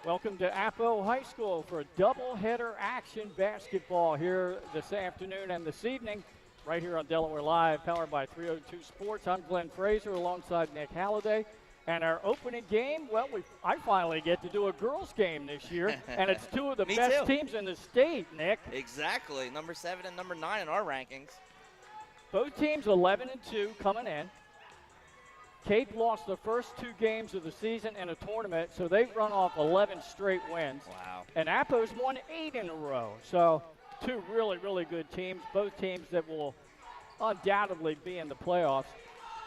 Welcome to Appo High School for doubleheader action basketball here this afternoon and this evening, right here on Delaware Live, powered by 302 Sports. I'm Glenn Fraser alongside Nick Halliday. And our opening game, well, I finally get to do a girls' game this year, and it's two of the Me best too. teams in the state, Nick. Exactly. Number 7 and number 9 in our rankings. Both teams 11-2 coming in. Cape lost the first two games of the season in a tournament, so they've run off 11 straight wins. Wow. And Appo's won 8 in a row. So two really, really good teams, both teams that will undoubtedly be in the playoffs.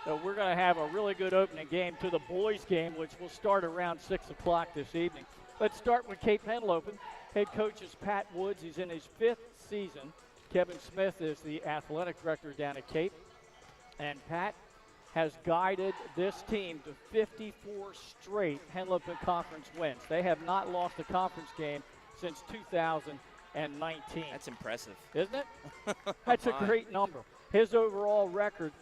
So we're going to have a really good opening game to the boys' game, which will start around 6 o'clock this evening. Let's start with Cape Henlopen. Head coach is Pat Woods. He's in his 5th season. Kevin Smith is the athletic director down at Cape. And Pat has guided this team to 54 straight Henlopen Conference wins. They have not lost a conference game since 2019. That's impressive. Isn't it? That's a great number. His overall record,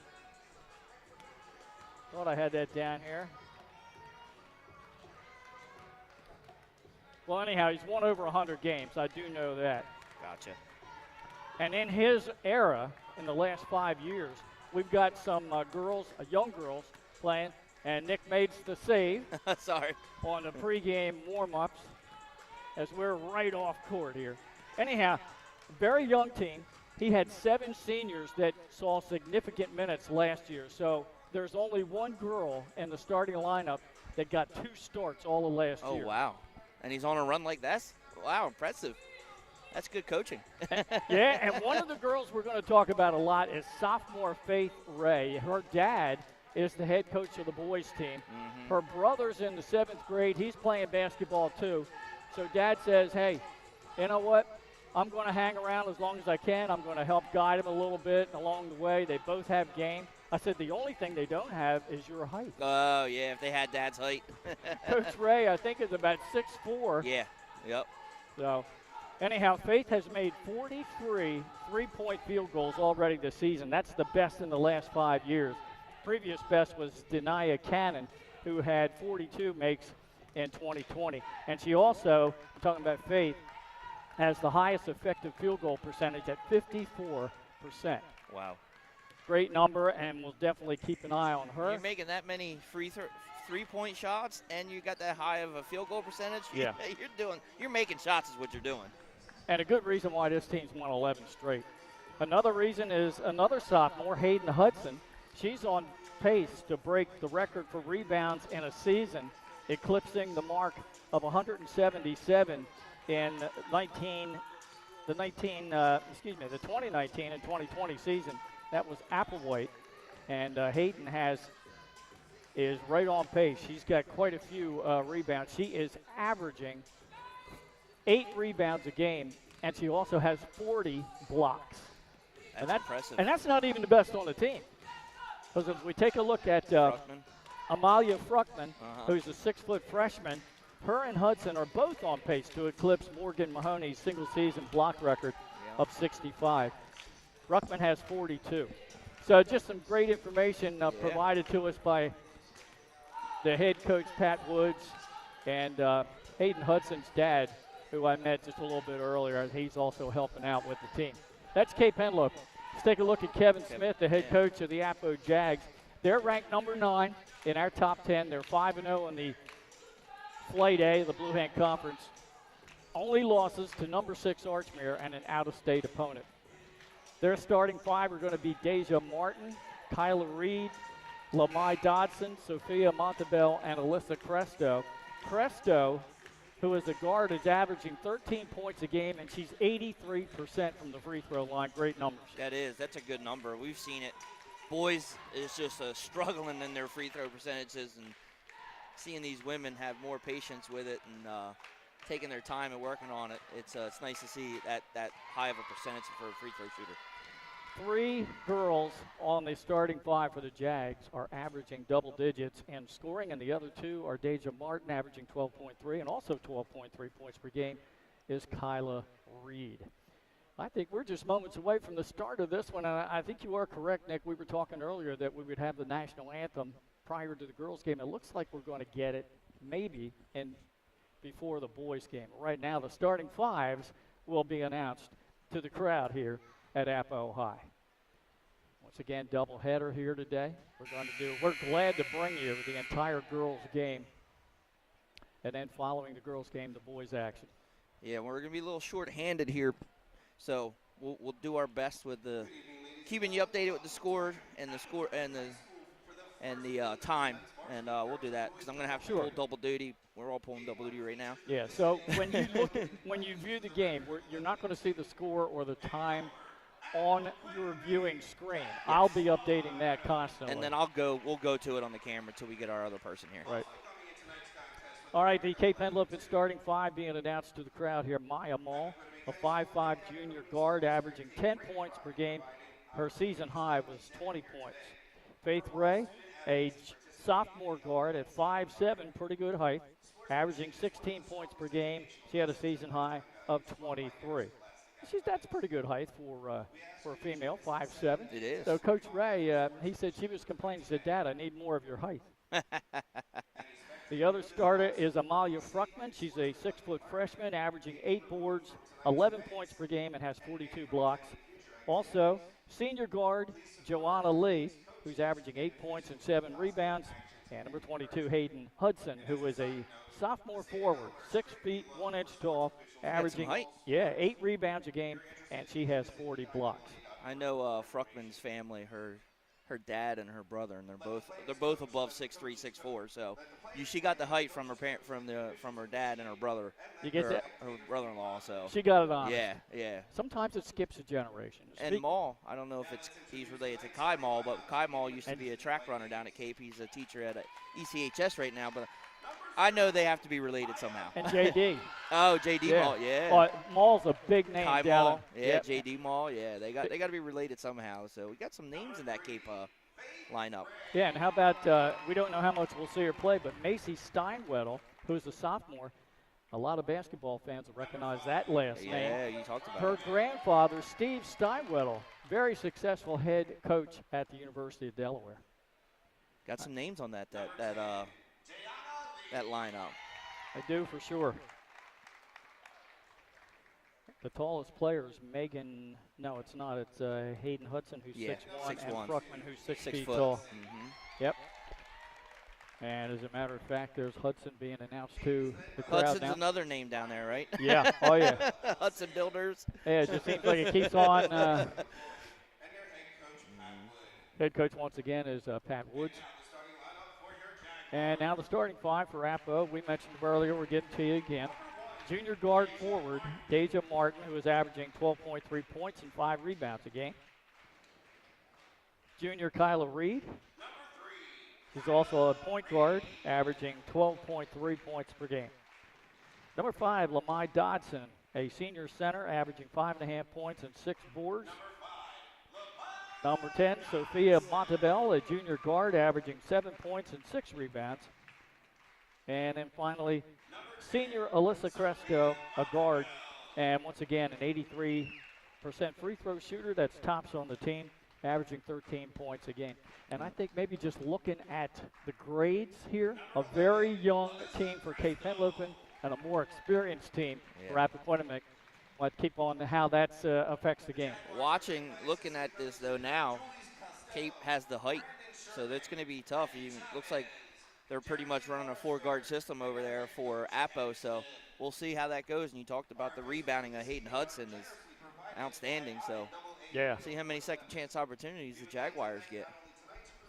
thought I had that down here. Well, anyhow, he's won over 100 games. I do know that. Gotcha. And in his era, in the last 5 years, we've got some young girls playing, and Nick made the save Sorry. on the pregame warm-ups as we're right off court here. Anyhow, very young team. He had 7 seniors that saw significant minutes last year, so there's only one girl in the starting lineup that got 2 starts all of last year. Oh, wow. And he's on a run like this? Wow, impressive. That's good coaching. Yeah, and one of the girls we're going to talk about a lot is sophomore Faith Ray. Her dad is the head coach of the boys team. Mm-hmm. Her brother's in the 7th grade. He's playing basketball too. So dad says, hey, you know what? I'm going to hang around as long as I can. I'm going to help guide him a little bit along the way. They both have game. I said the only thing they don't have is your height. Oh, yeah, if they had Dad's height. Coach Ray, I think, is about 6'4". Yeah, yep. So, anyhow, Faith has made 43 three-point field goals already this season. That's the best in the last 5 years. Previous best was Denia Cannon, who had 42 makes in 2020. And she also, talking about Faith, has the highest effective field goal percentage at 54%. Wow. Great number, and we'll definitely keep an eye on her. You're making that many three-point shots, and you got that high of a field goal percentage? Yeah. You're making shots is what you're doing. And a good reason why this team's won 11 straight. Another reason is another sophomore, Hayden Hudson. She's on pace to break the record for rebounds in a season, eclipsing the mark of 177 in the 2019 and 2020 season. That was Applewhite, and Hayden is right on pace. She's got quite a few rebounds. She is averaging 8 rebounds a game, and she also has 40 blocks. That's impressive. And that's not even the best on the team. Because if we take a look at Amalia Fruckman, who's a 6-foot freshman, her and Hudson are both on pace to eclipse Morgan Mahoney's single-season block record of 65. Fruckman has 42. So just some great information provided to us by the head coach, Pat Woods, and Hayden Hudson's dad, who I met just a little bit earlier. He's also helping out with the team. That's Cape Henlopen. Let's take a look at Kevin Smith, the head coach of the Appo Jags. They're ranked number 9 in our top 10. They're 5-0 in the Flight A, the Blue Hand Conference. Only losses to number 6 Archmere and an out-of-state opponent. Their starting 5 are going to be Deja Martin, Kyla Reed, Lamai Dodson, Sophia Montabell, and Alyssa Cresto. Cresto, who is a guard, is averaging 13 points a game, and she's 83% from the free throw line. Great numbers. That's a good number. We've seen it. Boys is just struggling in their free throw percentages, and seeing these women have more patience with it and taking their time and working on it, it's nice to see that high of a percentage for a free throw shooter. 3 girls on the starting 5 for the Jags are averaging double digits in scoring, and the other 2 are Deja Martin, averaging 12.3, and also 12.3 points per game is Kyla Reed. I think we're just moments away from the start of this one, and I think you are correct, Nick. We were talking earlier that we would have the national anthem prior to the girls' game. It looks like we're going to get it maybe in before the boys' game. Right now, the starting fives will be announced to the crowd here at Appo High. Once again, doubleheader here today. We're glad to bring you the entire girls' game, and then following the girls' game, the boys' action. Yeah, we're going to be a little short-handed here, so we'll do our best with keeping you updated with the score and the time, and we'll do that because I'm going to have to pull double duty. We're all pulling double duty right now. Yeah. So when you view the game, you're not going to see the score or the time on your viewing screen. Yes. I'll be updating that constantly. And then we'll go to it on the camera until we get our other person here. Right. All right, the Cape Henlopen starting five being announced to the crowd here. Maya Mall, a 5'5" junior guard, averaging 10 points per game. Her season high was 20 points. Faith Ray, a sophomore guard at 5'7", pretty good height, averaging 16 points per game. She had a season high of 23. That's pretty good height for a female, 5'7". It is. So Coach Ray, he said she was complaining. He said, "Dad, I need more of your height." The other starter is Amalia Fruckman. She's a 6-foot freshman, averaging 8 boards, 11 points per game, and has 42 blocks. Also, senior guard Joanna Lee, who's averaging 8 points and 7 rebounds, and number 22, Hayden Hudson, who is a sophomore forward, 6 feet, 1 inch tall, averaging 8 rebounds a game, and she has 40 blocks. I know Fruckman's family, her dad and her brother, and they're both above 6'3", 6'4". So she got the height from her dad and her brother. You get that? Her brother-in-law. So she got it on. Yeah. Sometimes it skips a generation. And Maul, I don't know if he's related to Kai Maul, but Kai Maul used to be a track runner down at Cape. He's a teacher at ECHS right now, but I know they have to be related somehow. And JD. Oh, JD Maul, yeah. Maul's a big name. Kai Maul, JD Maul, yeah. They got to be related somehow. So we got some names in that Cape lineup. Yeah, and how about we don't know how much we'll see her play, but Macy Steinwedel, who's a sophomore. A lot of basketball fans will recognize that last name. Yeah, you talked about her grandfather, Steve Steinwedel, very successful head coach at the University of Delaware. Got some names on that lineup. I do for sure. The tallest player is Megan. No, it's not. It's Hayden Hudson, who's 6'1", and Fruckman, who's 6 feet tall. Mm-hmm. Yep. And as a matter of fact, there's Hudson being announced to the crowd Hudson's now. another name down there, right? Yeah. Oh, yeah. Hudson Builders. Yeah, it just seems like it keeps on. Head coach once again is Pat Woods. And now the starting five for Appo. We mentioned earlier, we're getting to you again. Junior guard forward, Deja Martin, who is averaging 12.3 points and 5 rebounds a game. Junior Kyla Reed, who's also a point guard, averaging 12.3 points per game. Number 5, Lamai Dodson, a senior center, averaging 5.5 points and 6 boards. Number 10, Sophia Montabell, a junior guard, averaging 7 points and 6 rebounds. And then finally, senior Alyssa Cresco, a guard, and once again, an 83% free throw shooter. That's tops on the team, averaging 13 points a game. And I think maybe just looking at the grades here, a very young team for Cape Henlopen and a more experienced team for Appoquinimink. Let's keep on to how that affects the game. Looking at this, though, now, Cape has the height, so that's going to be tough. It looks like they're pretty much running a 4-guard system over there for Appo, so we'll see how that goes. And you talked about the rebounding of Hayden Hudson is outstanding, so see how many second-chance opportunities the Jaguars get.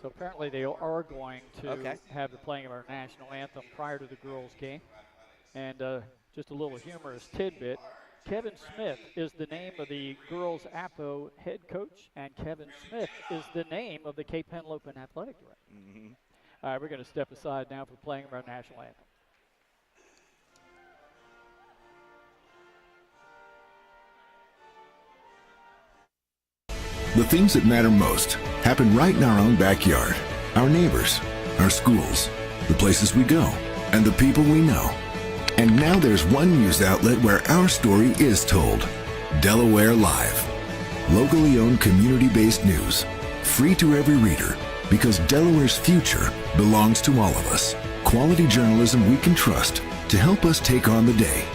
So apparently they are going to have the playing of our national anthem prior to the girls' game. And just a little humorous tidbit, Kevin Smith is the name of the girls' Appo head coach, and Kevin Smith is the name of the Cape Henlopen athletic director. Mm-hmm. All right, we're going to step aside now for playing of our national anthem. The things that matter most happen right in our own backyard. Our neighbors, our schools, the places we go, and the people we know. And now there's one news outlet where our story is told. Delaware Live. Locally owned, community-based news. Free to every reader, because Delaware's future belongs to all of us. Quality journalism we can trust, to help us take on the day.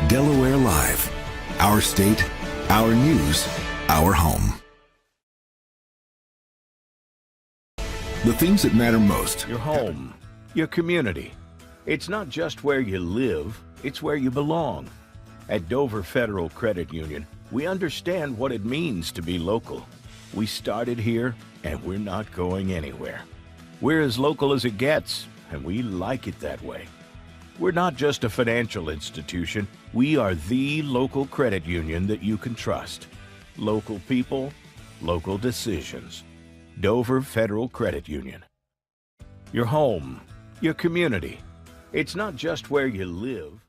Delaware Live. Our state, our news, our home. The things that matter most. Your home, your community. It's not just where you live, it's where you belong. At Dover Federal Credit Union, we understand what it means to be local. We started here, and we're not going anywhere. We're as local as it gets, and we like it that way. We're not just a financial institution. We are the local credit union that you can trust. Local people, local decisions. Dover Federal Credit Union. Your home, your community. It's not just where you live.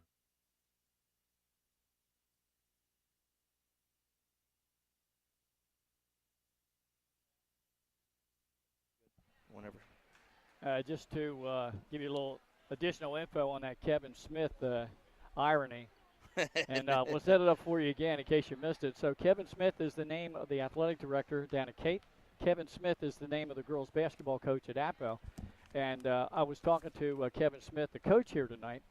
Whenever. Just to give you a little additional info on that Kevin Smith irony. And we'll set it up for you again in case you missed it. So Kevin Smith is the name of the athletic director down at Cape. Kevin Smith is the name of the girls basketball coach at Appo. And I was talking to Kevin Smith, the coach here tonight,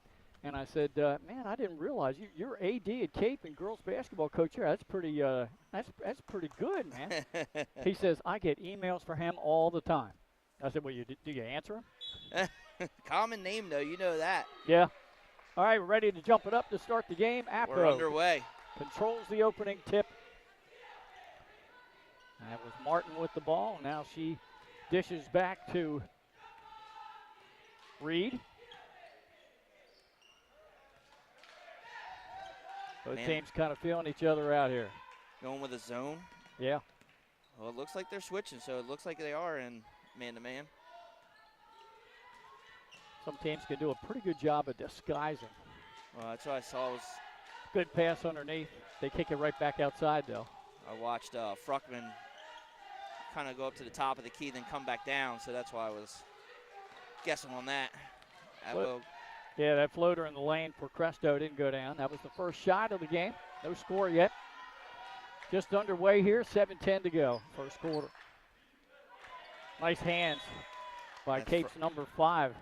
and I said, man, I didn't realize you're AD at Cape and girls basketball coach here. That's pretty that's pretty good, man. He says, I get emails for him all the time. I said, well, do you answer him? Common name, though. You know that. Yeah. All right, we're ready to jump it up to start the game. Appo We're underway. Controls the opening tip. That was Martin with the ball. Now she dishes back to Reed. Both teams kind of feeling each other out here. Going with a zone. Yeah. Well, it looks like they're switching, so it looks like they are in man-to-man. Some teams can do a pretty good job of disguising. Well, that's what I saw was good pass underneath. They kick it right back outside, though. I watched Fruckman kind of go up to the top of the key, then come back down, so that's why I was guessing on that. Yeah, that floater in the lane for Cresto didn't go down. That was the first shot of the game. No score yet. Just underway here, 7:10 to go, first quarter. Nice hands by Cape's number 5.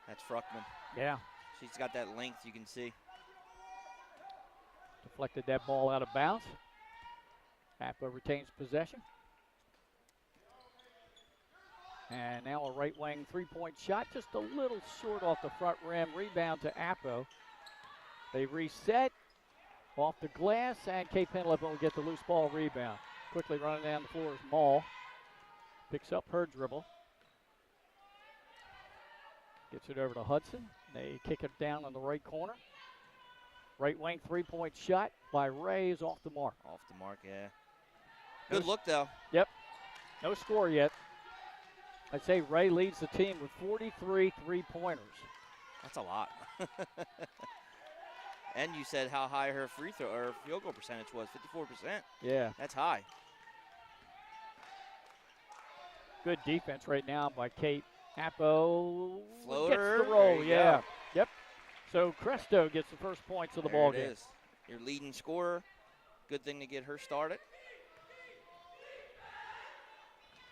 That's Fruckman. Yeah. She's got that length, you can see. Deflected that ball out of bounds. Appo retains possession. And now a right wing three-point shot, just a little short off the front rim. Rebound to Appo. They reset off the glass, and Cape Henlopen will get the loose ball rebound. Quickly running down the floor is Maul. Picks up her dribble. Gets it over to Hudson. They kick it down on the right corner. Right wing three-point shot by Ray is off the mark. Off the mark, yeah. Good look, though. Yep. No score yet. I'd say Ray leads the team with 43 three-pointers. That's a lot. And you said how high her free throw or field goal percentage was, 54%. Yeah. That's high. Good defense right now by Cape. Appo floater. Gets the roll, yeah. Yep. So Cresto gets the first points of the ball game. Is. Your leading scorer. Good thing to get her started.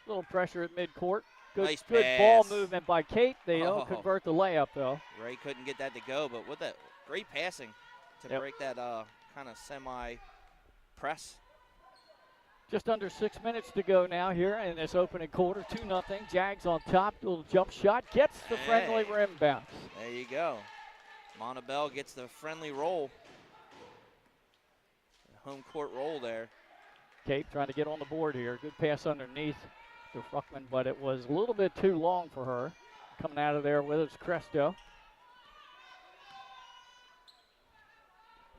Little pressure at midcourt. Nice good pass. Ball movement by Cape. They don't convert the layup, though. Ray couldn't get that to go, but with that great passing to break that kind of semi-press. Just under 6 minutes to go now here in this opening quarter. 2-0. Jags on top. Little jump shot. Gets the friendly rim bounce. There you go. Montabell gets the friendly roll. Home court roll there. Cape trying to get on the board here. Good pass underneath to Fruckman, but it was a little bit too long for her. Coming out of there with us, Cresto.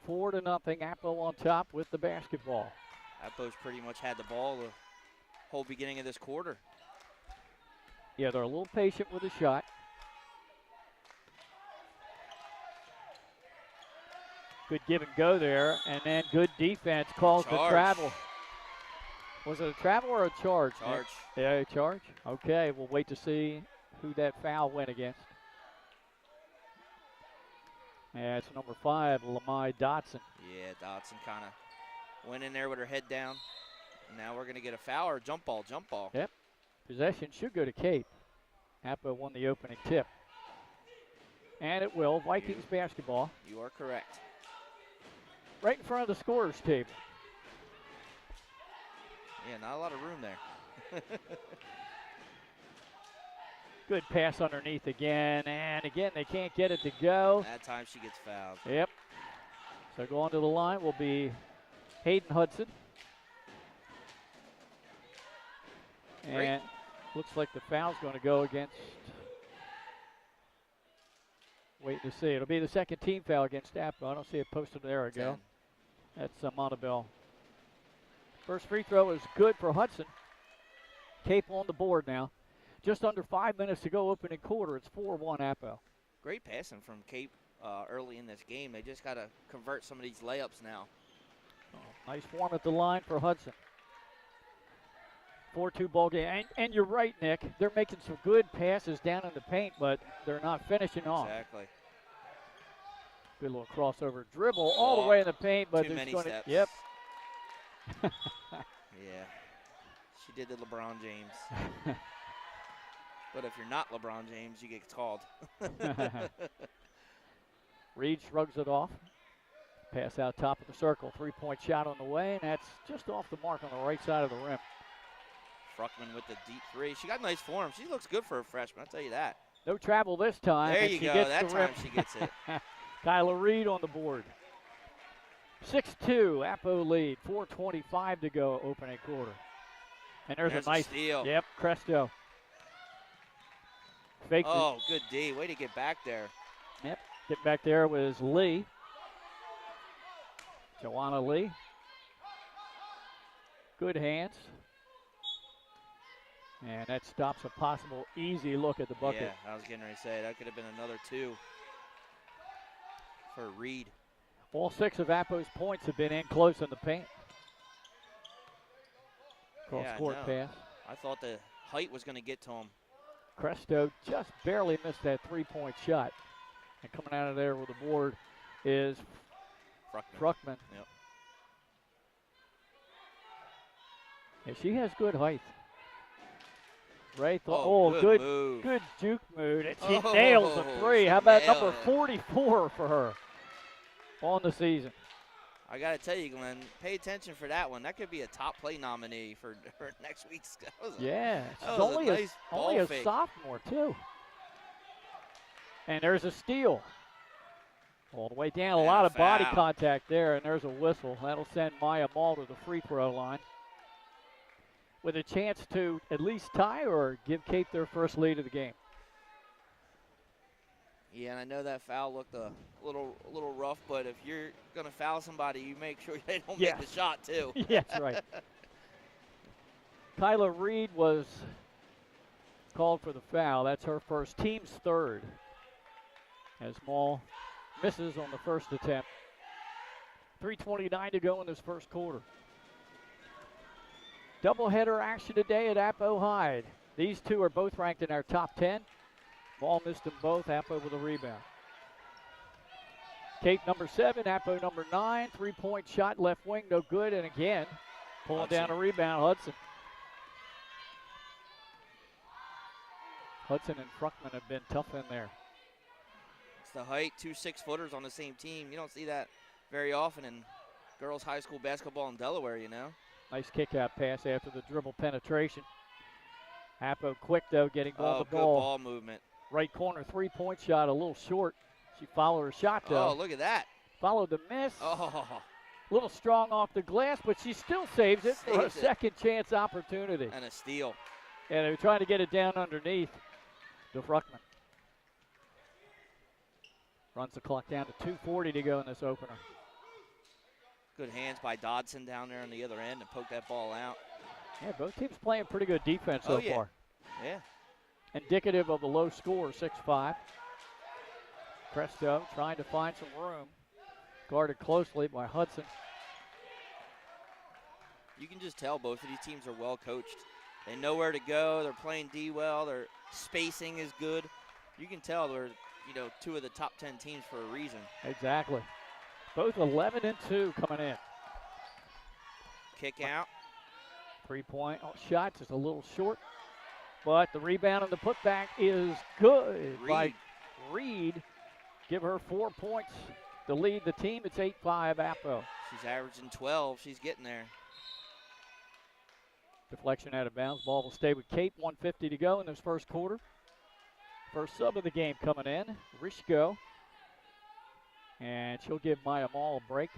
4-0. Appo on top with the basketball. Appo's pretty much had the ball the whole beginning of this quarter. Yeah, they're a little patient with the shot. Good give and go there, and then good defense calls the travel. Was it a travel or a charge? Charge. Yeah, a charge. Okay, we'll wait to see who that foul went against. Yeah, it's number 5, Lamai Dotson. Yeah, Dotson kind of went in there with her head down. Now we're going to get a foul or jump ball. Yep. Possession should go to Cape. Appo won the opening tip. And it will. Vikings basketball. You are correct. Right in front of the scorer's table. Yeah, not a lot of room there. Good pass underneath again. And again, they can't get it to go. That time she gets fouled. Yep. So going to the line will be Hayden Hudson. And looks like the foul's going to go against, waiting to see. It'll be the second team foul against Appo. I don't see it posted. There we go. That's Montebill. First free throw is good for Hudson. Cape on the board now. Just under 5 minutes to go opening quarter. It's 4-1 Appo. Great passing from Cape early in this game. They just got to convert some of these layups now. Oh, nice form at the line for Hudson. 4-2 ball game. And you're right, Nick. They're making some good passes down in the paint, but they're not finishing off. Exactly. Good little crossover dribble all the way in the paint, but too many steps. Yep. Yeah. She did the LeBron James. But if you're not LeBron James, you get called. Reed shrugs it off. Pass out top of the circle. Three-point shot on the way, and that's just off the mark on the right side of the rim. Fruckman with the deep three. She got nice form. She looks good for a freshman, I'll tell you that. No travel this time. There you go. That time she gets it. Kyla Reed on the board. 6-2, Appo lead. 4:25 to go, opening quarter. And there's a nice steal. Yep, Cresto. Faked it. Good D. Way to get back there. Yep, get back there was Lee. Joanna Lee. Good hands. And that stops a possible easy look at the bucket. Yeah, I was getting ready to say, that could have been another 2 for Reed. All 6 of Appo's points have been in close in the paint. Cross-court pass. I thought the height was going to get to him. Cresto just barely missed that three-point shot. And coming out of there with the board is Fruckman. Yep. Yeah, she has good height. Right. Good move. Good juke move. And she nails a three. How about number 44 for her on the season? I got to tell you, Glenn, pay attention for that one. That could be a top play nominee for next week's. Yeah. She's only a sophomore, too. And there's a steal. All the way down. A lot of body contact there, and there's a whistle. That'll send Maya Mall to the free throw line, with a chance to at least tie or give Cape their first lead of the game. Yeah, and I know that foul looked a little rough, but if you're going to foul somebody, you make sure they don't make the shot, too. Yes, right. Kyla Reed was called for the foul. That's her first, team's third, as Mall misses on the first attempt. 3:29 to go in this first quarter. Doubleheader action today at Appo Hyde. These two are both ranked in our top 10. Ball missed them both. Appo with a rebound. Cape number 7, Appo number 9. Three-point shot left wing, no good. And again, pulling down a rebound, Hudson. Hudson and Fruckman have been tough in there. It's the height, 2 6-footers on the same team. You don't see that very often in girls high school basketball in Delaware, you know. Nice kick-out pass after the dribble penetration. Appo quick, though, getting on the ball. Good ball movement. Right corner, three-point shot, a little short. She followed her shot, though. Oh, look at that. Followed the miss. Oh. A little strong off the glass, but she still saves it for a second chance opportunity. And a steal. And they were trying to get it down underneath to Fruckman. Runs the clock down to 2:40 to go in this opener. Good hands by Dodson down there on the other end to poke that ball out. Yeah, both teams playing pretty good defense so far. Yeah. Indicative of the low score, 6-5. Cresto trying to find some room. Guarded closely by Hudson. You can just tell both of these teams are well coached. They know where to go. They're playing D well. Their spacing is good. You can tell they're, two of the top 10 teams for a reason. Exactly. Both 11 and 2 coming in. Kick out. Three-point shot, just a little short. But the rebound and the putback is good by Reed. give her 4 points to lead the team. It's 8-5 Appo. She's averaging 12. She's getting there. Deflection out of bounds. Ball will stay with Cape. 1:50 to go in this first quarter. First sub of the game coming in, Rishko. And she'll give Maya Mall a break.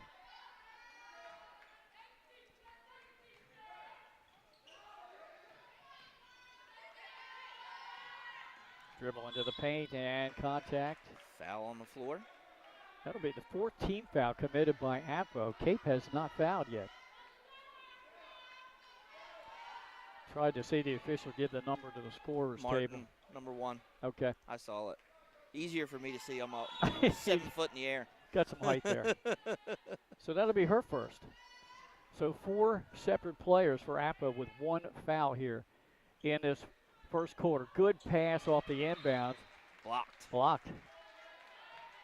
Dribble into the paint and contact. Foul on the floor. That'll be the 14th foul committed by Appo. Cape has not fouled yet. Tried to see the official give the number to the scorer's Martin, table. number 1. Okay. I saw it. Easier for me to see. I'm 7 foot in the air. Got some height there. So that'll be her first. So 4 separate players for Appo with 1 foul here in this first quarter. Good pass off the inbounds. Blocked.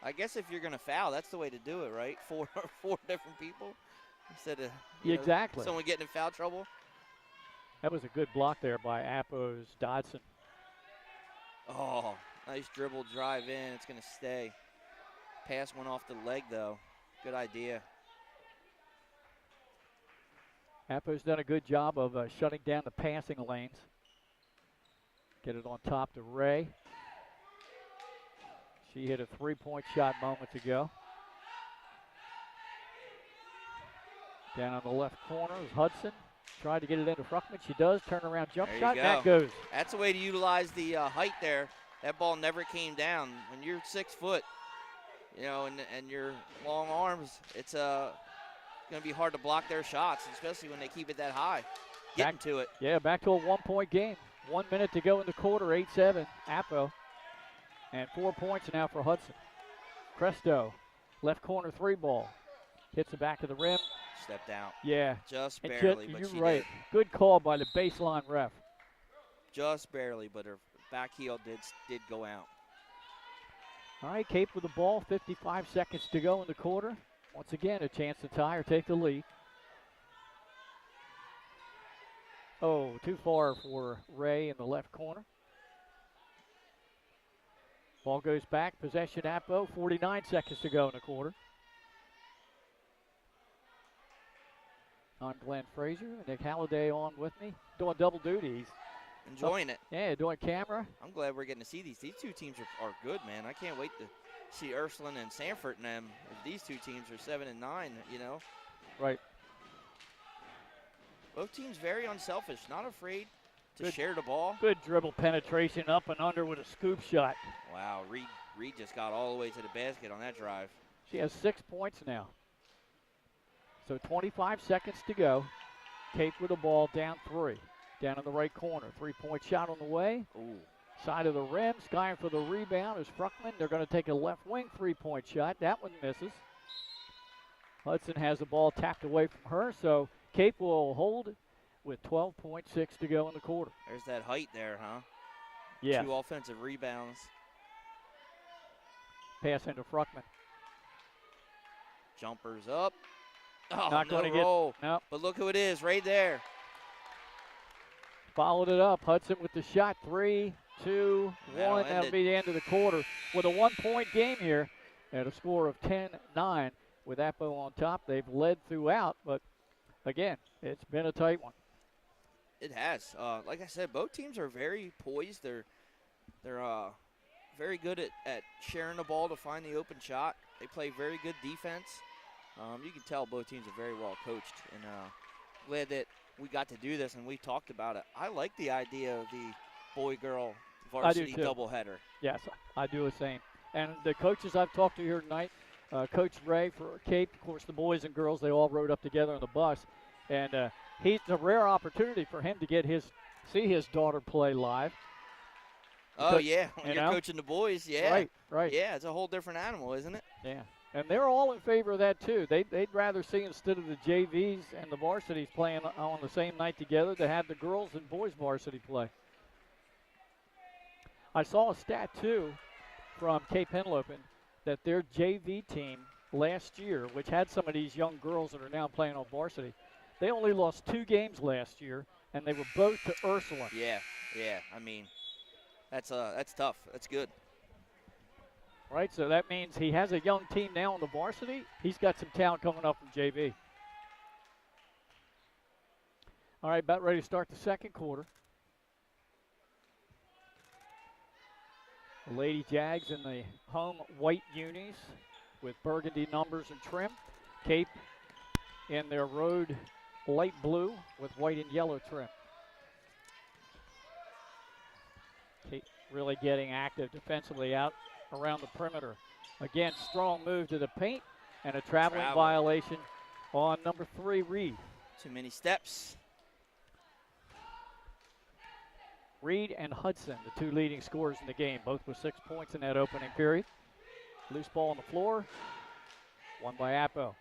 I guess if you're going to foul, that's the way to do it, right? Four different people instead of exactly. Someone getting in foul trouble. That was a good block there by Appo's Dodson. Oh, nice dribble drive in. It's going to stay. Pass went off the leg, though. Good idea. Appo's done a good job of shutting down the passing lanes. Get it on top to Ray. She hit a 3-point shot moments ago. Down on the left corner is Hudson. Tried to get it into Fruckman. She does. Turn around jump shot. That goes. That's a way to utilize the height there. That ball never came down. When you're 6 foot, and your long arms, it's going to be hard to block their shots, especially when they keep it that high. Getting to it. Yeah, back to a 1-point game. 1 minute to go in the quarter. 8-7 Appo. And 4 points now for Hudson. Cresto, left corner 3 ball. Hits the back of the rim. Stepped out. Yeah. Just barely, but you're right. Good call by the baseline ref. Just barely, but her back heel did go out. All right, Cape with the ball. 55 seconds to go in the quarter. Once again, a chance to tie or take the lead. Oh, too far for Ray in the left corner. Ball goes back. Possession Appo. 49 seconds to go in the quarter. I'm Glenn Frazier. Nick Halliday on with me. Doing double duties. Enjoying it. Yeah, doing camera. I'm glad we're getting to see these. These 2 teams are good, man. I can't wait to see Ursuline and Sanford and them. If these 2 teams are 7 and 9, Right. Both teams very unselfish, not afraid to share the ball. Good dribble penetration up and under with a scoop shot. Wow, Reed just got all the way to the basket on that drive. She has 6 points now. So 25 seconds to go. Cape with the ball down 3. Down in the right corner. 3-point shot on the way. Ooh. Side of the rim. Skying for the rebound is Fruckman. They're going to take a left wing 3-point shot. That one misses. Hudson has the ball tapped away from her. So Cape will hold with 12.6 to go in the quarter. There's that height there, huh? Yeah. 2 offensive rebounds. Pass into Fruckman. Jumpers up. Oh, not going to roll. get. No. But look who it is right there. Followed it up. Hudson with the shot. 3, 2, 1. That'll be the end of the quarter with a 1-point game here at a score of 10-9 with Appo on top. They've led throughout, but again, it's been a tight one. It has. Like I said, both teams are very poised. They're very good at sharing the ball to find the open shot. They play very good defense. You can tell both teams are very well coached, and glad that we got to do this and we talked about it. I like the idea of the boy-girl varsity doubleheader. Yes, I do the same. And the coaches I've talked to here tonight, Coach Ray for Cape, of course, the boys and girls, they all rode up together on the bus, and it's a rare opportunity for him to see his daughter play live. Oh, yeah, when you're coaching the boys, yeah. Right. Yeah, it's a whole different animal, isn't it? Yeah. And they're all in favor of that, too. They'd rather see, instead of the JVs and the varsities playing on the same night together, to have the girls and boys varsity play. I saw a stat, too, from Cape Henlopen, that their JV team last year, which had some of these young girls that are now playing on varsity, they only lost 2 games last year, and they were both to Ursuline. Yeah. I mean, that's tough. That's good. Right, so that means he has a young team now on the varsity. He's got some talent coming up from JV. All right, about ready to start the second quarter. The Lady Jags in the home white unis with burgundy numbers and trim. Cape in their road light blue with white and yellow trim. Cape really getting active defensively out around the perimeter. Again, strong move to the paint and a traveling violation on number 3, Reed. Too many steps. Reed and Hudson, the 2 leading scorers in the game, both with 6 points in that opening period. Loose ball on the floor, won by Appo.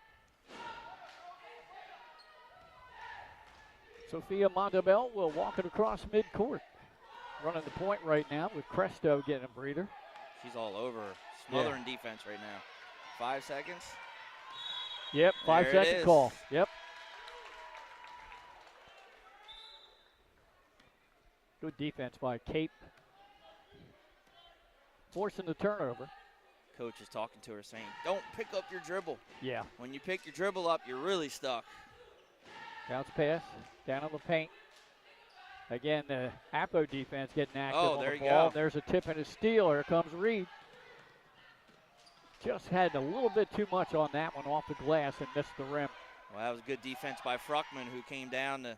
Sophia Montebel will walk it across midcourt. Running the point right now with Cresto getting a breather. She's all over, smothering defense right now. 5 seconds. Yep, 5-second call. Yep. Good defense by Cape. Forcing the turnover. Coach is talking to her saying, don't pick up your dribble. Yeah. When you pick your dribble up, you're really stuck. Bounce pass, down on the paint. Again, the Appo defense getting active on the ball. There's a tip and a steal. Here comes Reed. Just had a little bit too much on that one off the glass and missed the rim. Well, that was good defense by Fruckman, who came down to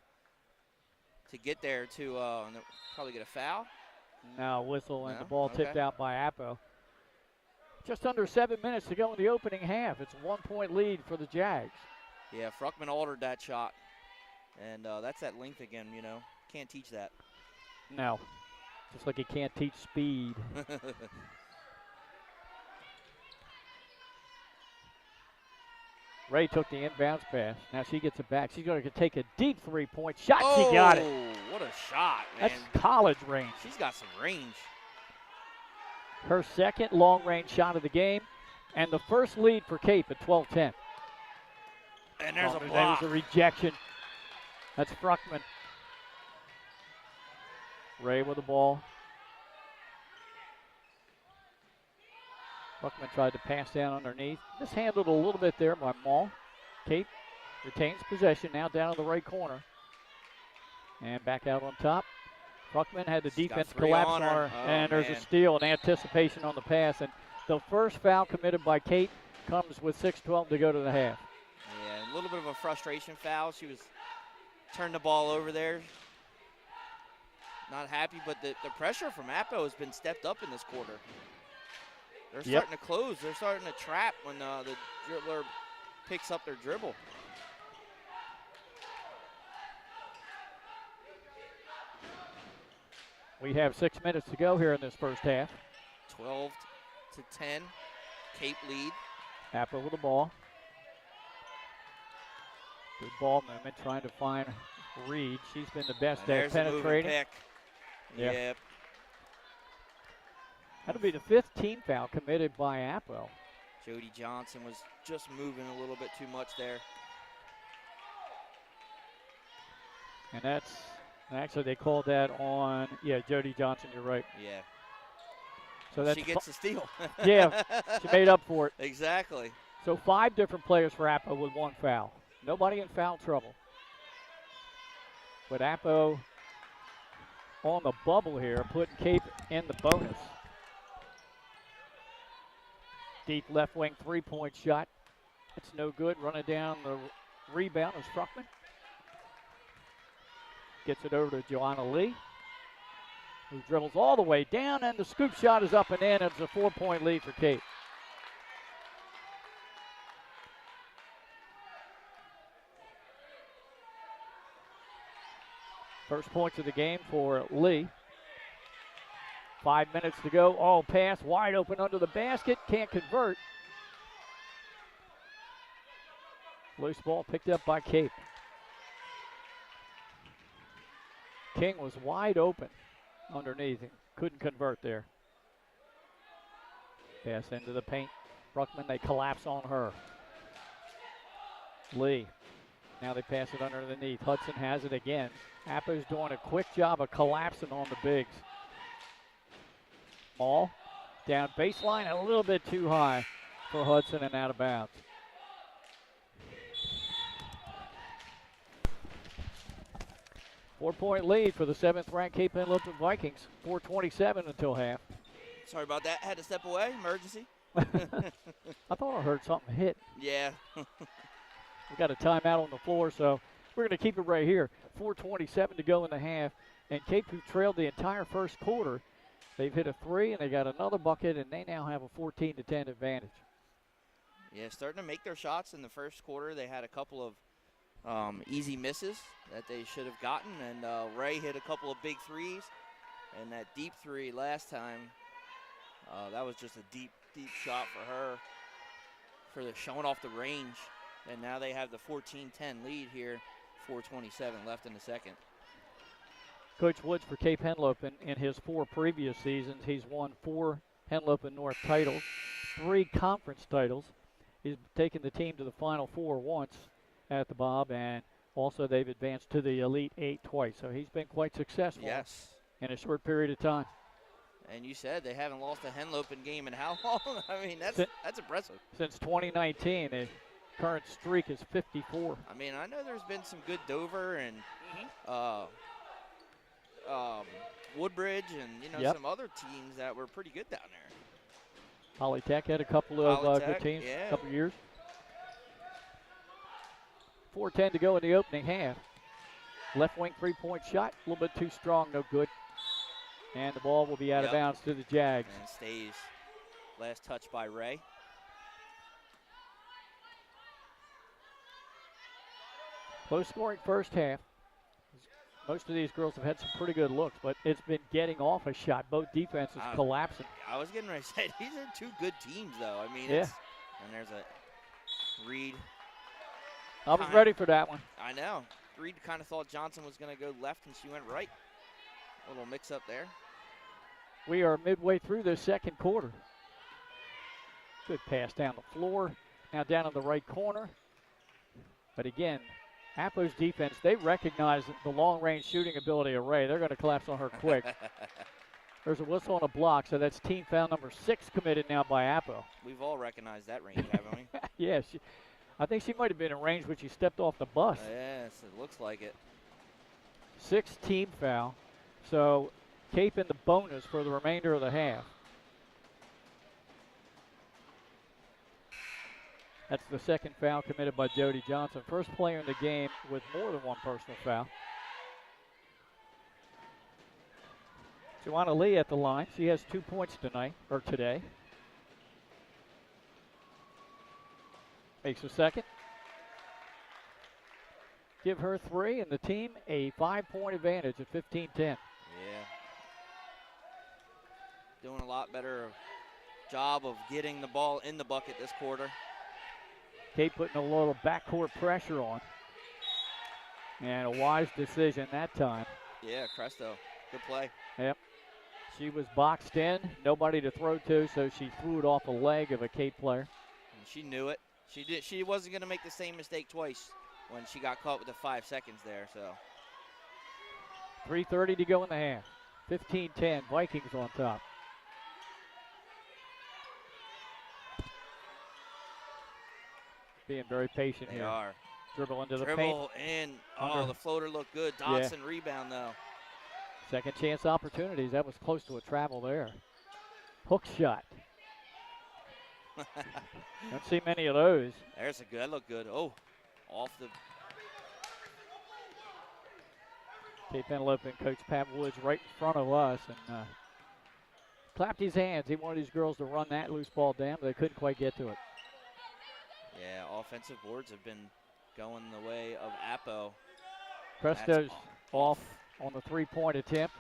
get there to probably get a foul. No, whistle, and the ball tipped out by Appo. Just under 7 minutes to go in the opening half. It's a 1-point lead for the Jags. Yeah, Fruckman altered that shot. And that's that length again, you know. Can't teach that. No, just like you can't teach speed. Ray took the inbounds pass. Now she gets it back. She's going to take a deep three-point shot. She got it. What a shot, man. That's college range. She's got some range. Her second long-range shot of the game, and the first lead for Cape at 12-10. And there's a block. That was a rejection. That's Fruckman. Ray with the ball. Fruckman tried to pass down underneath. Mishandled a little bit there by Maul. Cape retains possession now down in the right corner. And back out on top. Fruckman had the defense collapse on her, and there's a steal in anticipation on the pass. And the first foul committed by Cape comes with 6:12 to go to the half. Yeah, a little bit of a frustration foul. She was turned the ball over there. Not happy, but the pressure from Appo has been stepped up in this quarter. They're starting to close. They're starting to trap when the dribbler picks up their dribble. We have 6 minutes to go here in this first half. 12-10, Cape lead. Appo with the ball. Good ball movement, trying to find Reed. She's been the best at penetrating. Yep. That'll be the 5th team foul committed by Appo. Jody Johnson was just moving a little bit too much there. And that's, actually they called that on, Jody Johnson, you're right. Yeah. So that's she gets the steal. Yeah, she made up for it. Exactly. So 5 different players for Appo with 1 foul. Nobody in foul trouble. But Appo on the bubble here, putting Cape in the bonus. Deep left wing 3-point shot. It's no good. Running down the rebound is Fruckman. Gets it over to Joanna Lee, who dribbles all the way down, and the scoop shot is up and in. It's a 4-point lead for Cape. First points of the game for Lee. 5 minutes to go. Oh, pass wide open under the basket. Can't convert. Loose ball picked up by Cape. King was wide open underneath. Couldn't convert there. Pass into the paint. Fruckman, they collapse on her. Lee. Now they pass it underneath. Hudson has it again. Appo's doing a quick job of collapsing on the bigs. Maul Down baseline, a little bit too high for Hudson and out of bounds. Four-point lead for the 7th-ranked Cape Henlopen Vikings. 4:27 until half. Sorry about that. Had to step away. Emergency. I thought I heard something hit. Yeah. We got a timeout on the floor, so we're going to keep it right here. 4:27 to go in the half, and Cape, who trailed the entire first quarter, they've hit a 3 and they got another bucket, and they now have a 14-10 advantage. Yeah, starting to make their shots in the first quarter. They had a couple of easy misses that they should have gotten, and Ray hit a couple of big threes, and that deep 3 last time, that was just a deep shot for her, for the showing off the range. And now they have the 14-10 lead here, 4:27 left in the second. Coach Woods for Cape Henlopen, in his 4 previous seasons, he's won 4 Henlopen North titles, 3 conference titles. He's taken the team to the Final Four once at the Bob, and also they've advanced to the Elite 8 twice. So he's been quite successful. Yes. In a short period of time. And you said they haven't lost a Henlopen game in how long? I mean, that's impressive. Since 2019, the current streak is 54. I mean, I know there's been some good Dover and Woodbridge and, some other teams that were pretty good down there. Polytech had a couple of good teams, a couple of years. 4:10 to go in the opening half. Left wing 3-point shot, a little bit too strong, no good. And the ball will be out of bounds to the Jags. And stays. Last touch by Ray. Low scoring first half. Most of these girls have had some pretty good looks, but it's been getting off a shot. Both defenses collapsing. I was getting ready to say, these are 2 good teams, though. I mean, and there's a Reed. I was ready for that one. I know. Reed kind of thought Johnson was going to go left, and she went right. A little mix-up there. We are midway through the second quarter. Good pass down the floor. Now down in the right corner. But again, Appo's defense, they recognize the long-range shooting ability of Ray. They're going to collapse on her quick. There's a whistle on a block, so that's team foul number 6 committed now by Appo. We've all recognized that range, haven't we? Yeah, I think she might have been in range when she stepped off the bus. Yes, it looks like it. 6th team foul. So Cape in the bonus for the remainder of the half. That's the second foul committed by Jody Johnson. First player in the game with more than 1 personal foul. Joanna Lee at the line. She has 2 points today. Makes a second. Give her 3 and the team a 5-point advantage at 15-10. Yeah. Doing a lot better job of getting the ball in the bucket this quarter. Cape putting a little backcourt pressure on. And a wise decision that time. Yeah, Cresto. Good play. Yep. She was boxed in, nobody to throw to, so she threw it off the leg of a Cape player. And she knew it. She wasn't going to make the same mistake twice when she got caught with the 5 seconds there. So 3:30 to go in the half. 15-10, Vikings on top. Being very patient here. They are. Dribble into the paint. Dribble in. Oh, the floater looked good. Dotson rebound, though. Second chance opportunities. That was close to a travel there. Hook shot. Don't see many of those. There's a good. That looked good. Oh, off the. Cape Henlopen coach Pat Woods right in front of us and clapped his hands. He wanted these girls to run that loose ball down, but they couldn't quite get to it. Yeah, offensive boards have been going the way of Appo. Presto's off on the 3-point attempt.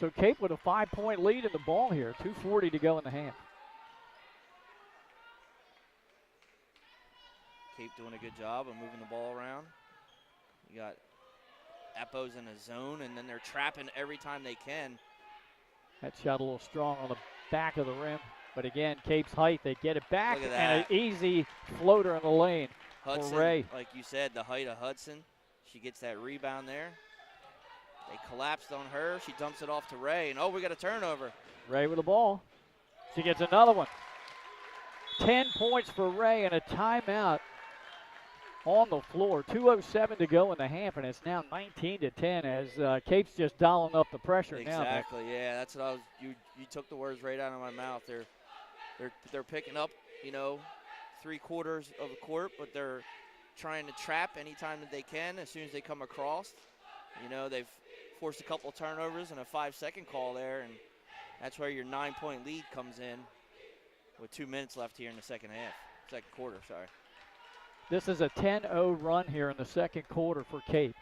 So Cape with a 5-point lead in the ball here. 2:40 to go in the half. Cape doing a good job of moving the ball around. You got Appo's in a zone, and then they're trapping every time they can. That shot a little strong on the back of the rim. But again, Cape's height, they get it back, Look at and that. an easy floater in the lane Hudson, for Ray. like you said, the height of Hudson. She gets that rebound there. They collapsed on her. She dumps it off to Ray, and we got a turnover. Ray with the ball. She gets another one. 10 points for Ray and a timeout on the floor. 2:07 to go in the half, and it's now 19-10 as Cape's just dialing up the pressure now. Exactly, yeah, that's what I was. You took the words right out of my mouth. They're picking up, 3/4 of the court, but they're trying to trap anytime that they can as soon as they come across. They've forced a couple turnovers and a 5-second call there, and that's where your 9-point lead comes in with 2 minutes left here in the second quarter. This is a 10-0 run here in the second quarter for Cape.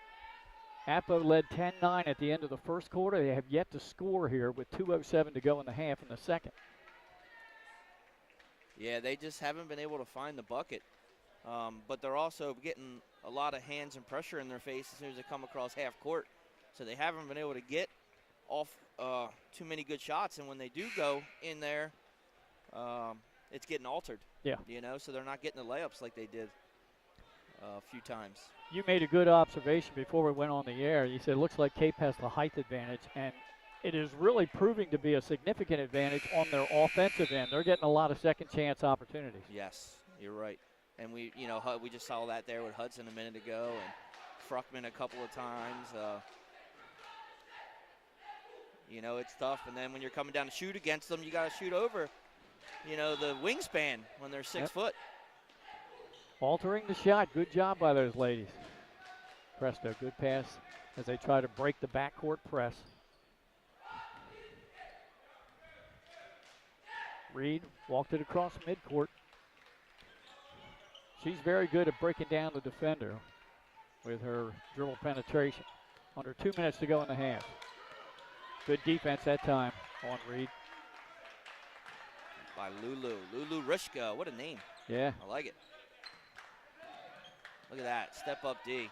Appo led 10-9 at the end of the first quarter. They have yet to score here with 2:07 to go in the half in the second. Yeah, they just haven't been able to find the bucket. But they're also getting a lot of hands and pressure in their face as soon as they come across half court. So they haven't been able to get off too many good shots. And when they do go in there, it's getting altered. Yeah. So they're not getting the layups like they did a few times. You made a good observation before we went on the air. You said it looks like Cape has the height advantage, and it is really proving to be a significant advantage on their offensive end. They're getting a lot of second chance opportunities. Yes, you're right. And we just saw that there with Hudson a minute ago and Fruckman a couple of times. It's tough. And then when you're coming down to shoot against them, you got to shoot over, the wingspan when they're 6 foot. Altering the shot. Good job by those ladies. Presto, good pass as they try to break the backcourt press. Reed walked it across midcourt. She's very good at breaking down the defender with her dribble penetration. Under 2 minutes to go in the half. Good defense that time on Reed. By Lulu Rishka. What a name. Yeah. I like it. Look at that. Step up D.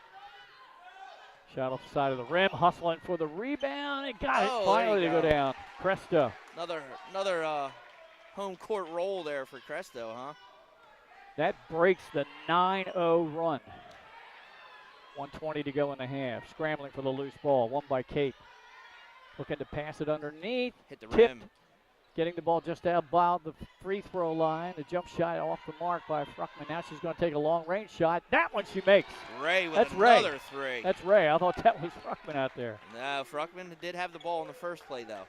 Shot off the side of the rim. Hustling for the rebound. It got it finally to go down. Cresto. Another home court roll there for Cresto, huh? That breaks the 9-0 run. 1:20 to go in the half. Scrambling for the loose ball. Won by Cape. Looking to pass it underneath. Hit the Tipped. rim. Getting the ball just about the free throw line. The jump shot off the mark by Fruckman. Now she's going to take a long range shot. That one she makes. Ray with That's another Ray. three. That's Ray. I thought that was Fruckman out there. No, Fruckman did have the ball in the first play, though.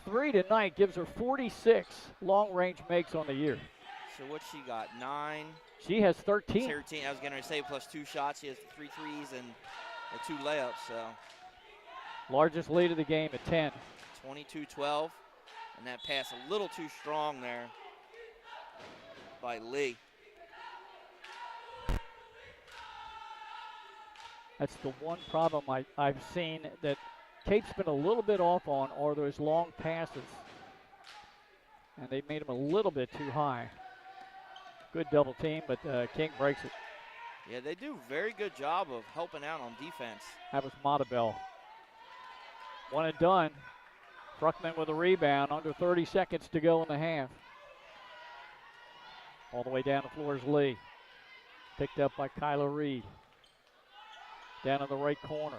3 tonight gives her 46 long range makes on the year. So what she got? 9. She has 13. 13. I was going to say plus 2 shots. She has 3 threes and the 2 layups. So Largest lead of the game at 10. 22-12. And that pass a little too strong there by Lee. That's the one problem I've seen that Cape's been a little bit off on are those long passes. And they made them a little bit too high. Good double team, but King breaks it. Yeah, they do a very good job of helping out on defense. That was Montabell. One and done. Fruckman with a rebound. Under 30 seconds to go in the half. All the way down the floor is Lee. Picked up by Kyla Reed. Down in the right corner.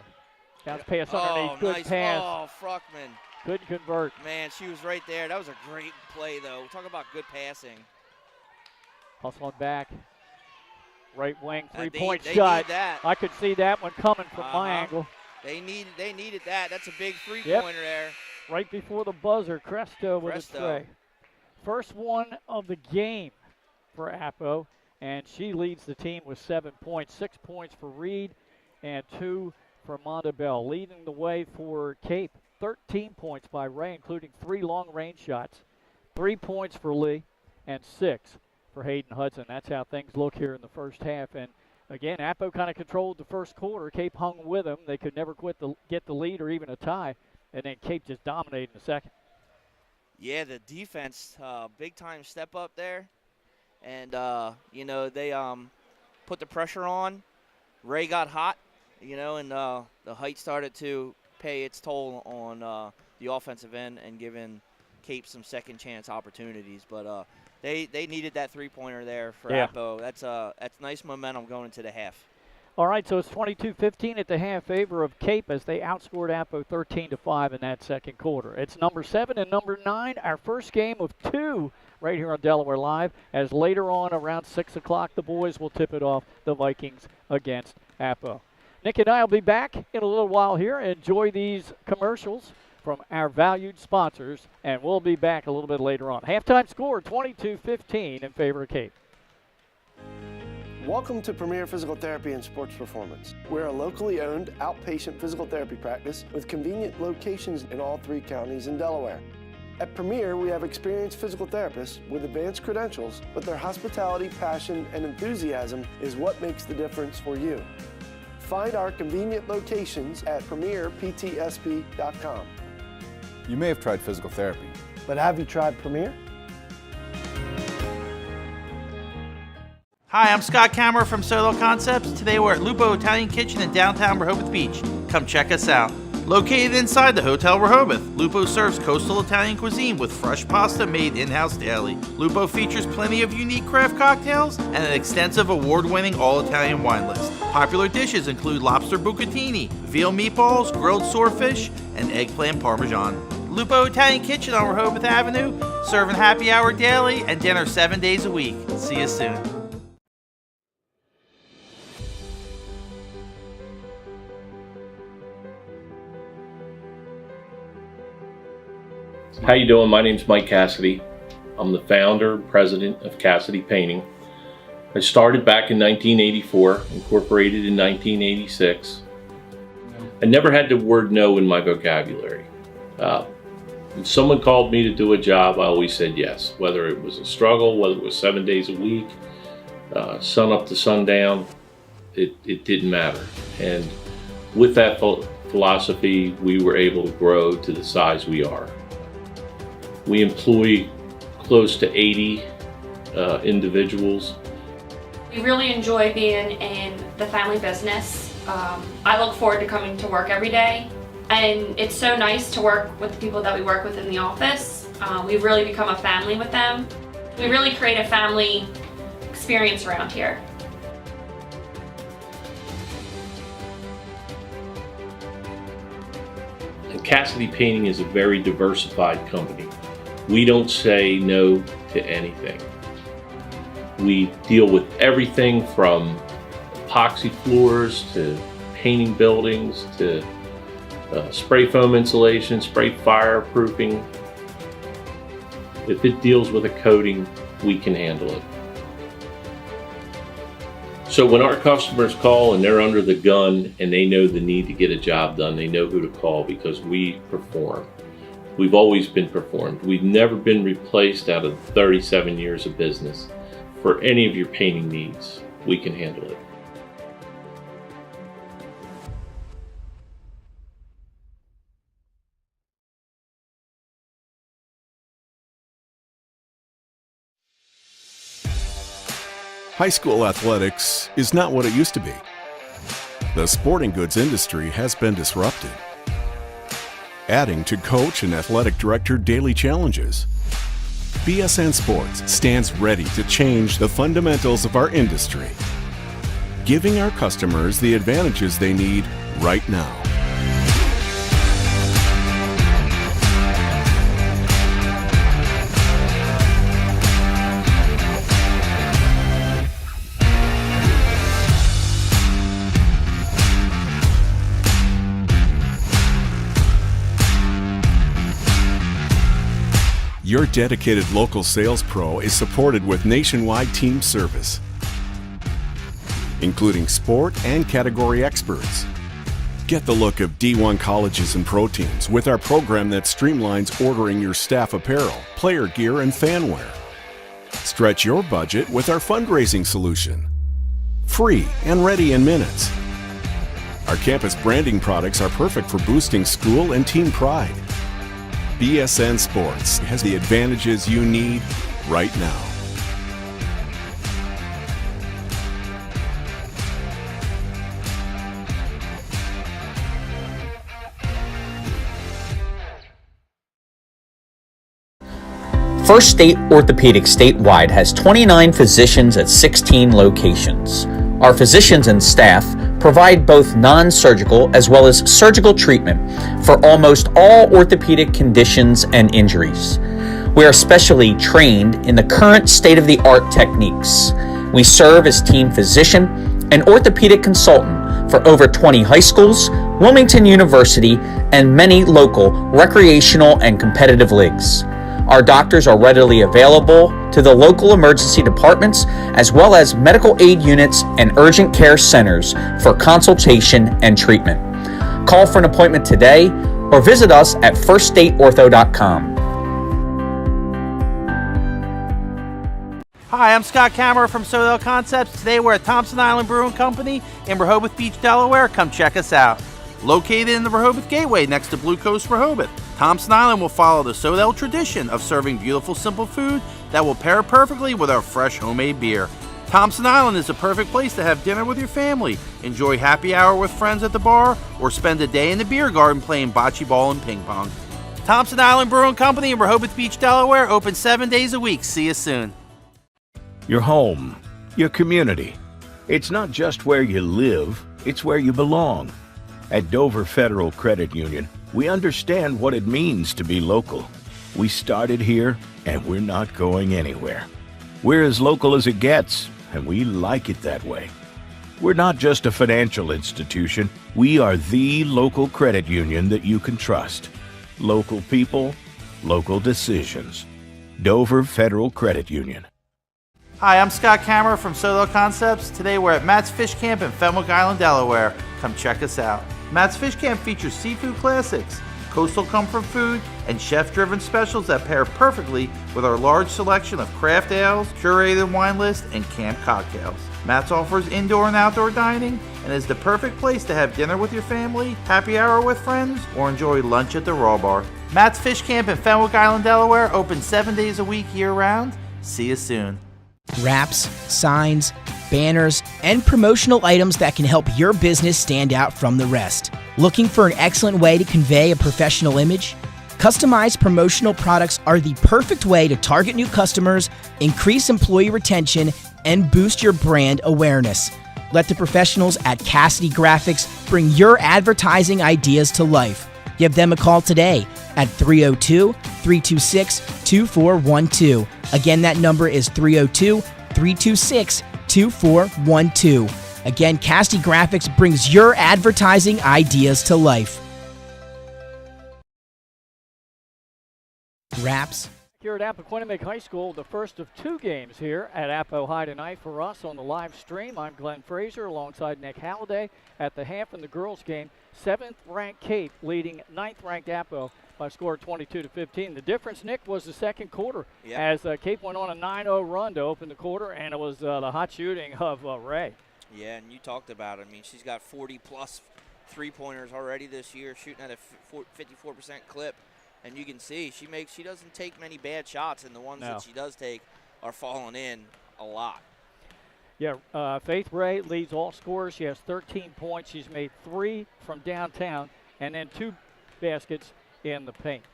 Bounce pass underneath. Good nice. pass. Oh, Fruckman. Couldn't convert. Man, she was right there. That was a great play, though. Talk about good passing. Hustling back. Right wing, three-point they shot. need that. I could see that one coming from my angle. They needed that. That's a big three-pointer there. Right before the buzzer, Cresto with a tray. First one of the game for Appo, and she leads the team with 7 points. 6 points for Reed and 2 for Montabell. Leading the way for Cape, 13 points by Ray, including 3 long-range shots. 3 points for Lee and 6 for Hayden Hudson. That's how things look here in the first half. And again, Appo kind of controlled the first quarter. Cape hung with them. They could never get the lead or even a tie. And then Cape just dominated in the second. Yeah, the defense, big-time step up there. And, they put the pressure on. Ray got hot, and the height started to pay its toll on the offensive end and giving Cape some second-chance opportunities. But they needed that three-pointer there for Appo. That's nice momentum going into the half. All right, so it's 22-15 at the half, favor of Cape as they outscored Appo 13-5 in that second quarter. It's number 7 and number 9, our first game of 2 right here on Delaware Live, as later on around 6 o'clock the boys will tip it off, the Vikings against Appo. Nick and I will be back in a little while here. Enjoy these commercials from our valued sponsors, and we'll be back a little bit later on. Halftime score 22-15 in favor of Cape. Welcome to Premier Physical Therapy and Sports Performance. We're a locally owned outpatient physical therapy practice with convenient locations in all 3 counties in Delaware. At Premier, we have experienced physical therapists with advanced credentials, but their hospitality, passion, and enthusiasm is what makes the difference for you. Find our convenient locations at premierptsp.com. You may have tried physical therapy, But have you tried Premier? Hi, I'm Scott Kammerer from Solo Concepts. Today we're at Lupo Italian Kitchen in downtown Rehoboth Beach. Come check us out. Located inside the Hotel Rehoboth, Lupo serves coastal Italian cuisine with fresh pasta made in-house daily. Lupo features plenty of unique craft cocktails and an extensive award-winning all-Italian wine list. Popular dishes include lobster bucatini, veal meatballs, grilled swordfish, and eggplant parmesan. Lupo Italian Kitchen on Rehoboth Avenue, serving happy hour daily and dinner 7 days a week. See you soon. How you doing? My name's Mike Cassidy. I'm the founder and president of Cassidy Painting. I started back in 1984, incorporated in 1986. I never had the word no in my vocabulary. When someone called me to do a job, I always said yes, whether it was a struggle, whether it was 7 days a week, sun up to sundown, it didn't matter. And with that philosophy, we were able to grow to the size we are. We employ close to 80 individuals. We really enjoy being in the family business. I look forward to coming to work every day, and it's so nice to work with the people that we work with in the office. We've really become a family with them. We really create a family experience around here. And Cassidy Painting is a very diversified company. We don't say no to anything. We deal with everything from epoxy floors to painting buildings to spray foam insulation, spray fireproofing. If it deals with a coating, we can handle it. So when our customers call and they're under the gun and they know the need to get a job done, they know who to call because we perform. We've always been performed. We've never been replaced out of 37 years of business. For any of your painting needs, we can handle it. High school athletics is not what it used to be. The sporting goods industry has been disrupted, adding to coach and athletic director daily challenges. BSN Sports stands ready to change the fundamentals of our industry, giving our customers the advantages they need right now. Your dedicated local sales pro is supported with nationwide team service, including sport and category experts. Get the look of D1 colleges and pro teams with our program that streamlines ordering your staff apparel, player gear, and fanwear. Stretch your budget with our fundraising solution. Free and ready in minutes. Our campus branding products are perfect for boosting school and team pride. BSN Sports has the advantages you need right now. First State Orthopedics statewide has 29 physicians at 16 locations. Our physicians and staff provide both non-surgical as well as surgical treatment for almost all orthopedic conditions and injuries. We are specially trained in the current state-of-the-art techniques. We serve as team physician and orthopedic consultant for over 20 high schools, Wilmington University, and many local recreational and competitive leagues. Our doctors are readily available to the local emergency departments as well as medical aid units and urgent care centers for consultation and treatment. Call for an appointment today or visit us at firststateortho.com. Hi, I'm Scott Kammerer from Sodell Concepts. Today we're at Thompson Island Brewing Company in Rehoboth Beach, Delaware. Come check us out. Located in the Rehoboth Gateway next to Blue Coast Rehoboth, Thompson Island will follow the Sodell tradition of serving beautiful, simple food that will pair perfectly with our fresh homemade beer. Thompson Island is a perfect place to have dinner with your family, enjoy happy hour with friends at the bar, or spend a day in the beer garden playing bocce ball and ping pong. Thompson Island Brewing Company in Rehoboth Beach, Delaware, open 7 days a week. See you soon. Your home, your community. It's not just where you live, it's where you belong. At Dover Federal Credit Union, we understand what it means to be local. We started here, and we're not going anywhere. We're as local as it gets, and we like it that way. We're not just a financial institution, we are the local credit union that you can trust. Local people, local decisions. Dover Federal Credit Union. Hi, I'm Scott Kammerer from Sodell Concepts. Today we're at Matt's Fish Camp in Fenwick Island, Delaware. Come check us out. Matt's Fish Camp features seafood classics, coastal comfort food, and chef-driven specials that pair perfectly with our large selection of craft ales, curated wine list, and camp cocktails. Matt's offers indoor and outdoor dining and is the perfect place to have dinner with your family, happy hour with friends, or enjoy lunch at the Raw Bar. Matt's Fish Camp in Fenwick Island, Delaware, open 7 days a week year-round. See you soon. Wraps, signs, banners, and promotional items that can help your business stand out from the rest. Looking for an excellent way to convey a professional image? Customized promotional products are the perfect way to target new customers, increase employee retention, and boost your brand awareness. Let the professionals at Cassidy Graphics bring your advertising ideas to life. Give them a call today at 302-326-2412. Again, that number is 302-326-2412. Again, Cassidy Graphics brings your advertising ideas to life. Wraps. Here at Appoquinimink High School, the first of 2 games here at Appo High tonight for us on the live stream. I'm Glenn Frazier alongside Nick Halliday. At the half in the girls' game, 7th-ranked Cape leading 9th-ranked Appo by a score of 22-15. The difference, Nick, was the second quarter as Cape went on a 9-0 run to open the quarter, and it was the hot shooting of Ray. Yeah, and you talked about it. I mean, she's got 40-plus three-pointers already this year, shooting at a 54% clip. And you can see she doesn't take many bad shots, and the ones that she does take are falling in a lot. Yeah, Faith Ray leads all scorers. She has 13 points. She's made 3 from downtown and then 2 baskets in the paint.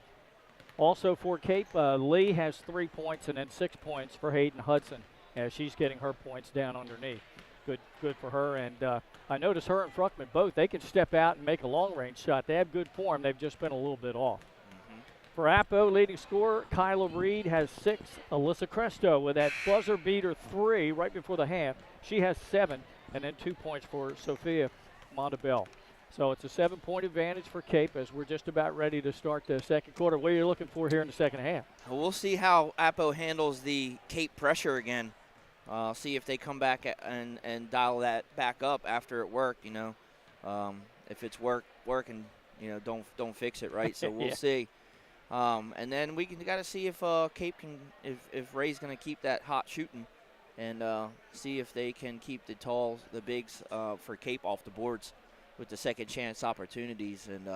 Also for Cape, Lee has 3 points and then 6 points for Hayden Hudson as she's getting her points down underneath. Good for her. And I noticed her and Fruckman both, they can step out and make a long-range shot. They have good form. They've just been a little bit off. For Appo, leading scorer, Kyla Reed has 6. Alyssa Cresto with that buzzer beater 3 right before the half. She has 7, and then 2 points for Sophia Montabell. So it's a 7-point advantage for Cape as we're just about ready to start the second quarter. What are you looking for here in the second half? Well, we'll see how Appo handles the Cape pressure again. See if they come back and dial that back up after it worked. If it's working, don't fix it, right? So we'll see. And then we got to see if Cape can, if Ray's going to keep that hot shooting, and see if they can keep the bigs for Cape off the boards with the second chance opportunities. And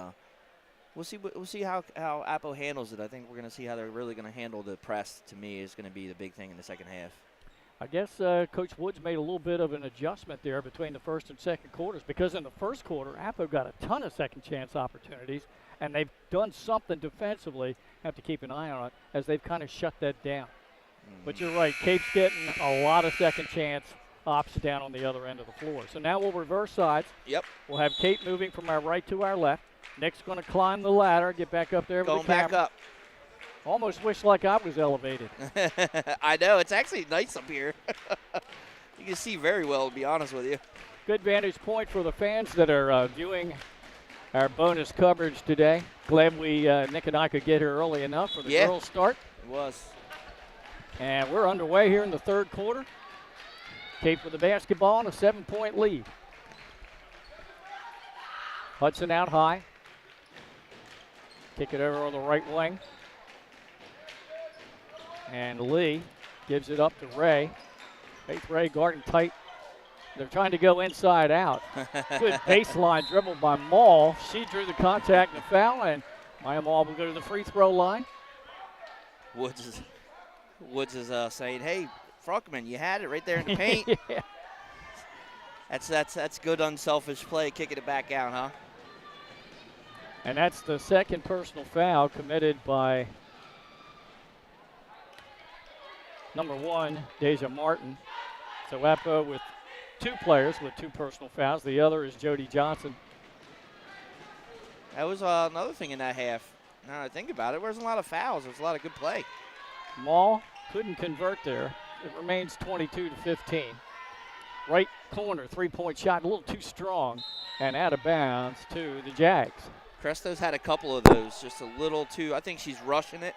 we'll see how Appo handles it. I think we're going to see how they're really going to handle the press. To me, is going to be the big thing in the second half. I guess Coach Woods made a little bit of an adjustment there between the first and second quarters, because in the first quarter, Appo got a ton of second chance opportunities, and they've done something defensively. Have to keep an eye on it as they've kind of shut that down. But you're right, Cape's getting a lot of second chance ops down on the other end of the floor. So now we'll reverse sides. Yep. We'll have Kate moving from our right to our left. Nick's going to climb the ladder, get back up there with Going the camera. back up. Almost wish like I was elevated. I know. It's actually nice up here. You can see very well, to be honest with you. Good vantage point for the fans that are viewing our bonus coverage today. Glad Nick and I could get here early enough for the girls' start. It was. And we're underway here in the third quarter. Cape with the basketball and a 7-point lead. Hudson out high. Kick it over on the right wing. And Lee gives it up to Ray. Faith Ray guarding tight. They're trying to go inside out. Good baseline dribble by Maul. She drew the contact and the foul, and Maya Maul will go to the free throw line. Woods is saying, hey, Fruckman, you had it right there in the paint. Yeah. That's good unselfish play, kicking it back out, huh? And that's the second personal foul committed by number 1, Deja Martin. So Appo with 2 players with 2 personal fouls. The other is Jody Johnson. That was another thing in that half. Now that I think about it, there was a lot of fouls. There was a lot of good play. Maul couldn't convert there. It remains 22-15. Right corner, 3-point shot, a little too strong and out of bounds to the Jags. Cresto's had a couple of those, just a little too. I think she's rushing it,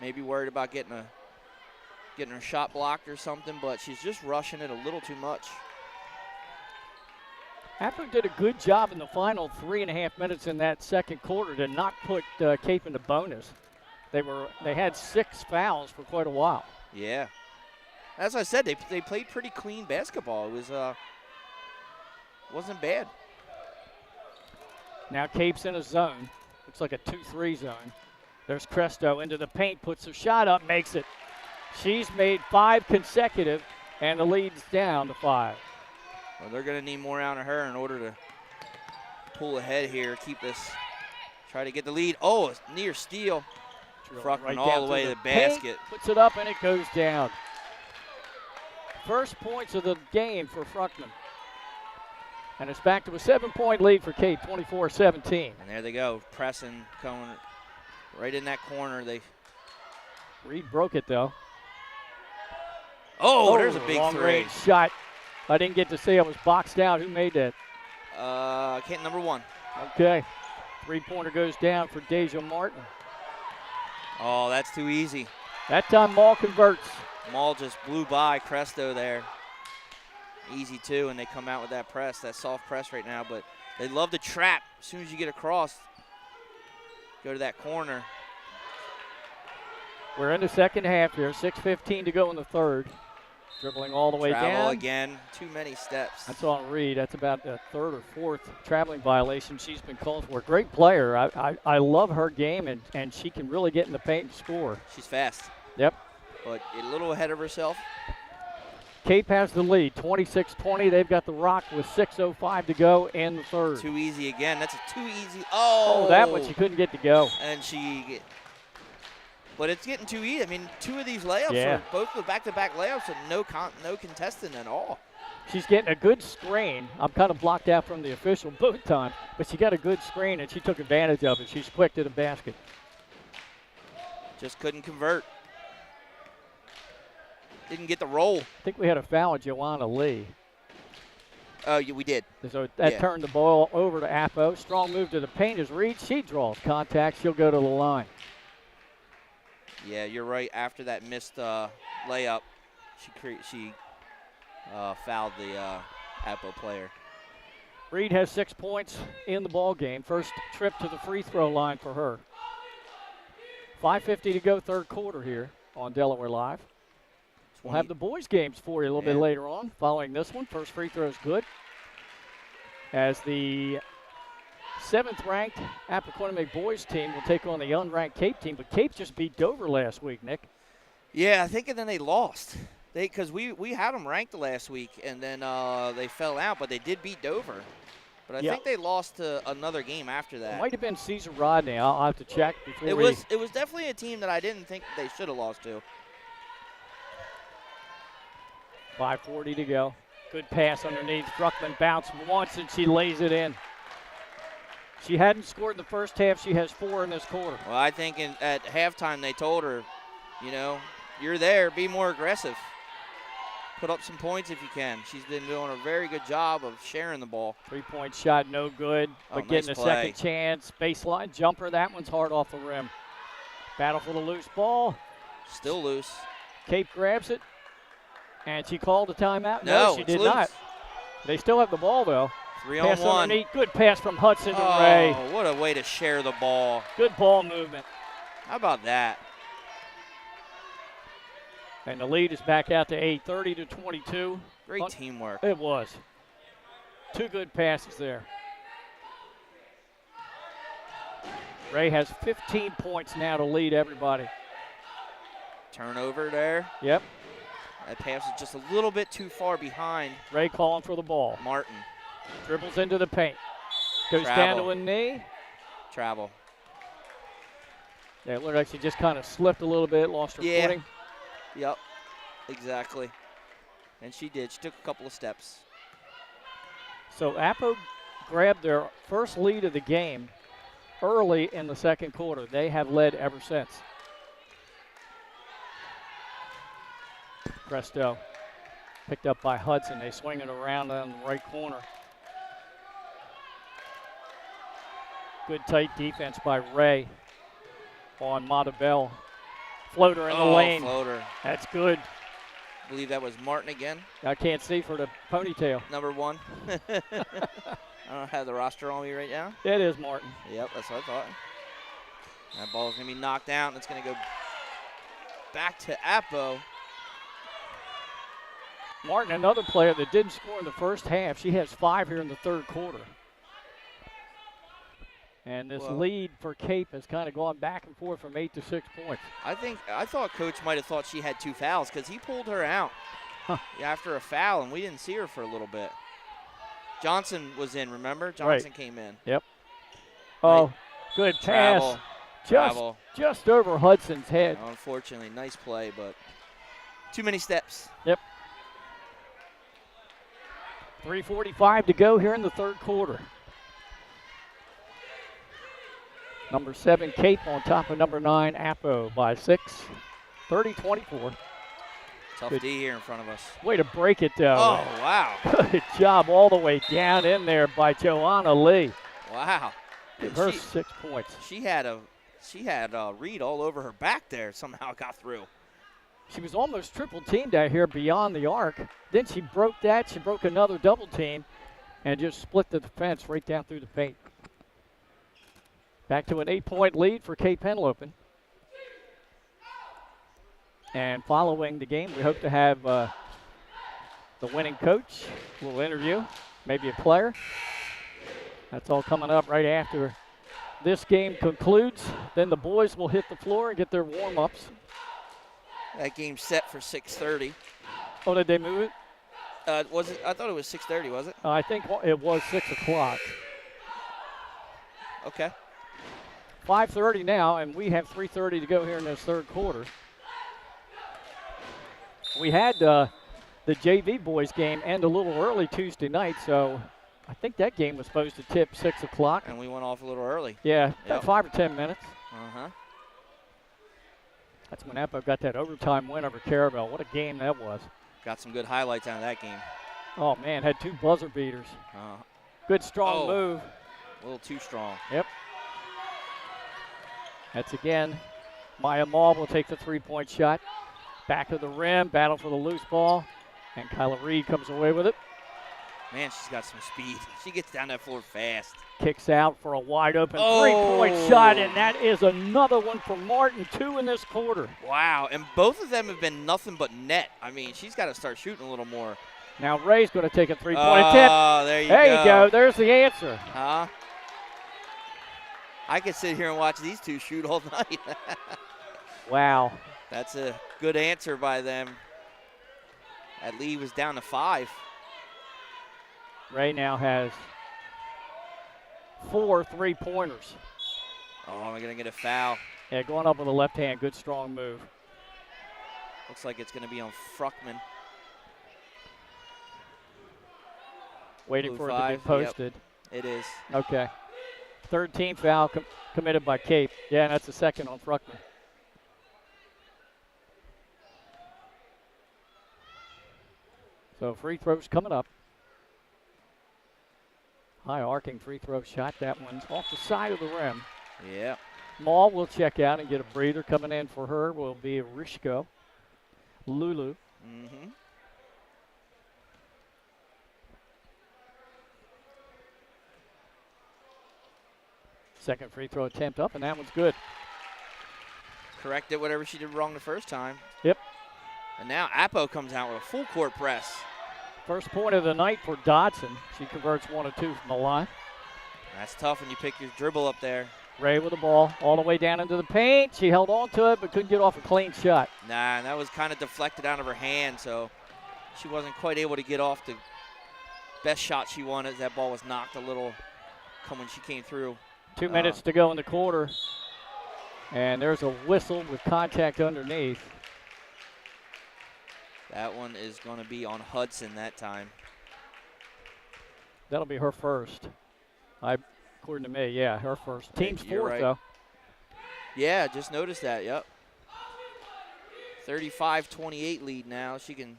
maybe worried about getting her shot blocked or something, but she's just rushing it a little too much. Appo did a good job in the final 3.5 minutes in that second quarter to not put Cape into bonus. They had 6 fouls for quite a while. Yeah. As I said, they played pretty clean basketball. It wasn't bad. Now Cape's in a zone. Looks like a 2-3 zone. There's Cresto into the paint, puts a shot up, makes it. She's made 5 consecutive, and the lead's down to 5. Well, they're going to need more out of her in order to pull ahead here, keep this, try to get the lead. Oh, it's near steal. Fruckman right all the way to the basket. Paint, puts it up, and it goes down. First points of the game for Fruckman. And it's back to a 7-point lead for Cape, 24-17. And there they go, pressing, going right in that corner. Reed broke it, though. Oh, there's a big long 3. Range shot. I didn't get to see. I was boxed out. Who made that? Number 1. Okay. 3-pointer goes down for Deja Martin. Oh, that's too easy. That time Maul converts. Maul just blew by Cresto there. Easy, too, and they come out with that press, that soft press right now. But they love to trap as soon as you get across. Go to that corner. We're in the second half here. 6:15 to go in the third. Dribbling all the way Travel down. again. Too many steps. That's on Reed. That's about the 3rd or 4th traveling violation she's been called for. Great player. I love her game, and she can really get in the paint and score. She's fast. Yep. But a little ahead of herself. Cape has the lead, 26-20. They've got the rock with 6:05 to go in the third. Too easy again. That's a too easy. Oh, that one she couldn't get to go. And but it's getting too easy. I mean, 2 of these layups are both the back-to-back layups and no contestant at all. She's getting a good screen. I'm kind of blocked out from the official both times, but she got a good screen, and she took advantage of it. She's quick to the basket. Just couldn't convert. Didn't get the roll. I think we had a foul on Joanna Lee. Oh, yeah, we did. So that turned the ball over to Appo. Strong move to the paint as Reed. She draws contact. She'll go to the line. Yeah, you're right. After that missed layup, she fouled the Appo player. Reed has 6 points in the ball game. First trip to the free throw line for her. 5:50 to go, third quarter here on Delaware Live. We'll have the boys' games for you a little bit later on following this one. First free throw is good. As the 7th-ranked Appoquinimink boys team will take on the unranked Cape team. But Cape just beat Dover last week, Nick. Yeah, I think, and then they lost. Because we had them ranked last week, and then they fell out, but they did beat Dover. But I think they lost to another game after that. It might have been Caesar Rodney. I'll have to check before it was definitely a team that I didn't think they should have lost to. 5:40 to go. Good pass underneath. Fruckman bounced once, and she lays it in. She hadn't scored in the first half. She has 4 in this quarter. Well, I think at halftime they told her, you know, you're there, be more aggressive. Put up some points if you can. She's been doing a very good job of sharing the ball. 3-point shot, no good, but getting nice a play. second chance. Baseline jumper, that one's hard off the rim. Battle for the loose ball. Still loose. Cape grabs it, and she called a timeout. No, she it's did loose. not. They still have the ball, though. 3-on-1. Pass underneath. Good pass from Hudson to Ray. Oh, what a way to share the ball. Good ball movement. How about that? And the lead is back out to 8, 30-22. Great teamwork. It was. 2 good passes there. Ray has 15 points now to lead everybody. Turnover there. Yep. That pass is just a little bit too far behind. Ray calling for the ball. Martin. Dribbles into the paint. Goes Travel. down to a knee. Travel. Yeah, it looked like she just kind of slipped a little bit, lost her footing. Yep, exactly. And she did. She took a couple of steps. So Appo grabbed their first lead of the game early in the second quarter. They have led ever since. Presto. Picked up by Hudson. They swing it around on the right corner. Good tight defense by Ray on Montabell. Floater in the lane. Floater. That's good. I believe that was Martin again. I can't see for the ponytail. Number 1. I don't have the roster on me right now. It is Martin. Yep, that's what I thought. That ball's going to be knocked out, and it's going to go back to Appo. Martin, another player that didn't score in the first half. She has 5 here in the third quarter. And this lead for Cape has kind of gone back and forth from 8 to 6 points. I thought Coach might have thought she had 2 fouls because he pulled her out after a foul, and we didn't see her for a little bit. Johnson was in, remember? Johnson came in. Yep. Oh, good pass. Travel. Just over Hudson's head. Unfortunately, nice play, but too many steps. Yep. 3:45 to go here in the third quarter. Number 7, Cape on top of number 9, Appo by 6, 30-24. Tough D here in front of us. Way to break it, though. Oh, wow. Good job all the way down in there by Joanna Lee. Wow. Give her 6 points. She had a Reed all over her back there. Somehow got through. She was almost triple teamed out here beyond the arc. Then she broke that. She broke another double team and just split the defense right down through the paint. Back to an 8-point lead for Cape Henlopen. And following the game, we hope to have the winning coach, a little interview, maybe a player. That's all coming up right after this game concludes. Then the boys will hit the floor and get their warm-ups. That game's set for 6:30. Oh, did they move it? Was it? I thought it was 6:30, was it? I think it was 6 o'clock. Okay. 5:30 now, and we have 3:30 to go here in this third quarter. We had the JV boys game end a little early Tuesday night, so I think that game was supposed to tip 6 o'clock. And we went off a little early. Yeah, about 5 or 10 minutes. Uh-huh. That's when Appo got that overtime win over Carabel. What a game that was. Got some good highlights out of that game. Oh, man, had 2 buzzer beaters. Good strong move. A little too strong. Yep. That's again, Maya Maul will take the 3-point shot. Back of the rim, battle for the loose ball, and Kyla Reed comes away with it. Man, she's got some speed. She gets down that floor fast. Kicks out for a wide open 3-point shot, and that is another one for Martin, 2 in this quarter. Wow, and both of them have been nothing but net. I mean, she's got to start shooting a little more. Now Ray's going to take a 3-point attempt. Oh, there you go. There's the answer. Huh? I could sit here and watch these two shoot all night. Wow. That's a good answer by them. That lead was down to 5. Ray now has 4 3-pointers. Oh, am I going to get a foul? Yeah, going up with the left hand. Good, strong move. Looks like it's going to be on Fruckman. Waiting Blue for it to be 5, posted. Yep, it is. Okay. Third team foul committed by Cape. Yeah, and that's the second on Fruckman. So free throws coming up. High arcing free throw shot. That one's off the side of the rim. Yeah. Maul will check out and get a breather. Coming in for her will be Rishko. Lulu. Mm-hmm. Second free throw attempt up, and that one's good. Corrected whatever she did wrong the first time. Yep. And now Appo comes out with a full court press. First point of the night for Dodson. She converts 1 of 2 from the line. That's tough when you pick your dribble up there. Ray with the ball all the way down into the paint. She held on to it but couldn't get off a clean shot. Nah, and that was kind of deflected out of her hand, so she wasn't quite able to get off the best shot she wanted. That ball was knocked a little when she came through. 2 minutes to go in the quarter. And there's a whistle with contact underneath. That one is going to be on Hudson that time. That'll be her first. According to me, yeah, her first. Team's fourth, right. though. Yeah, just noticed that, yep. 35-28 lead now. She can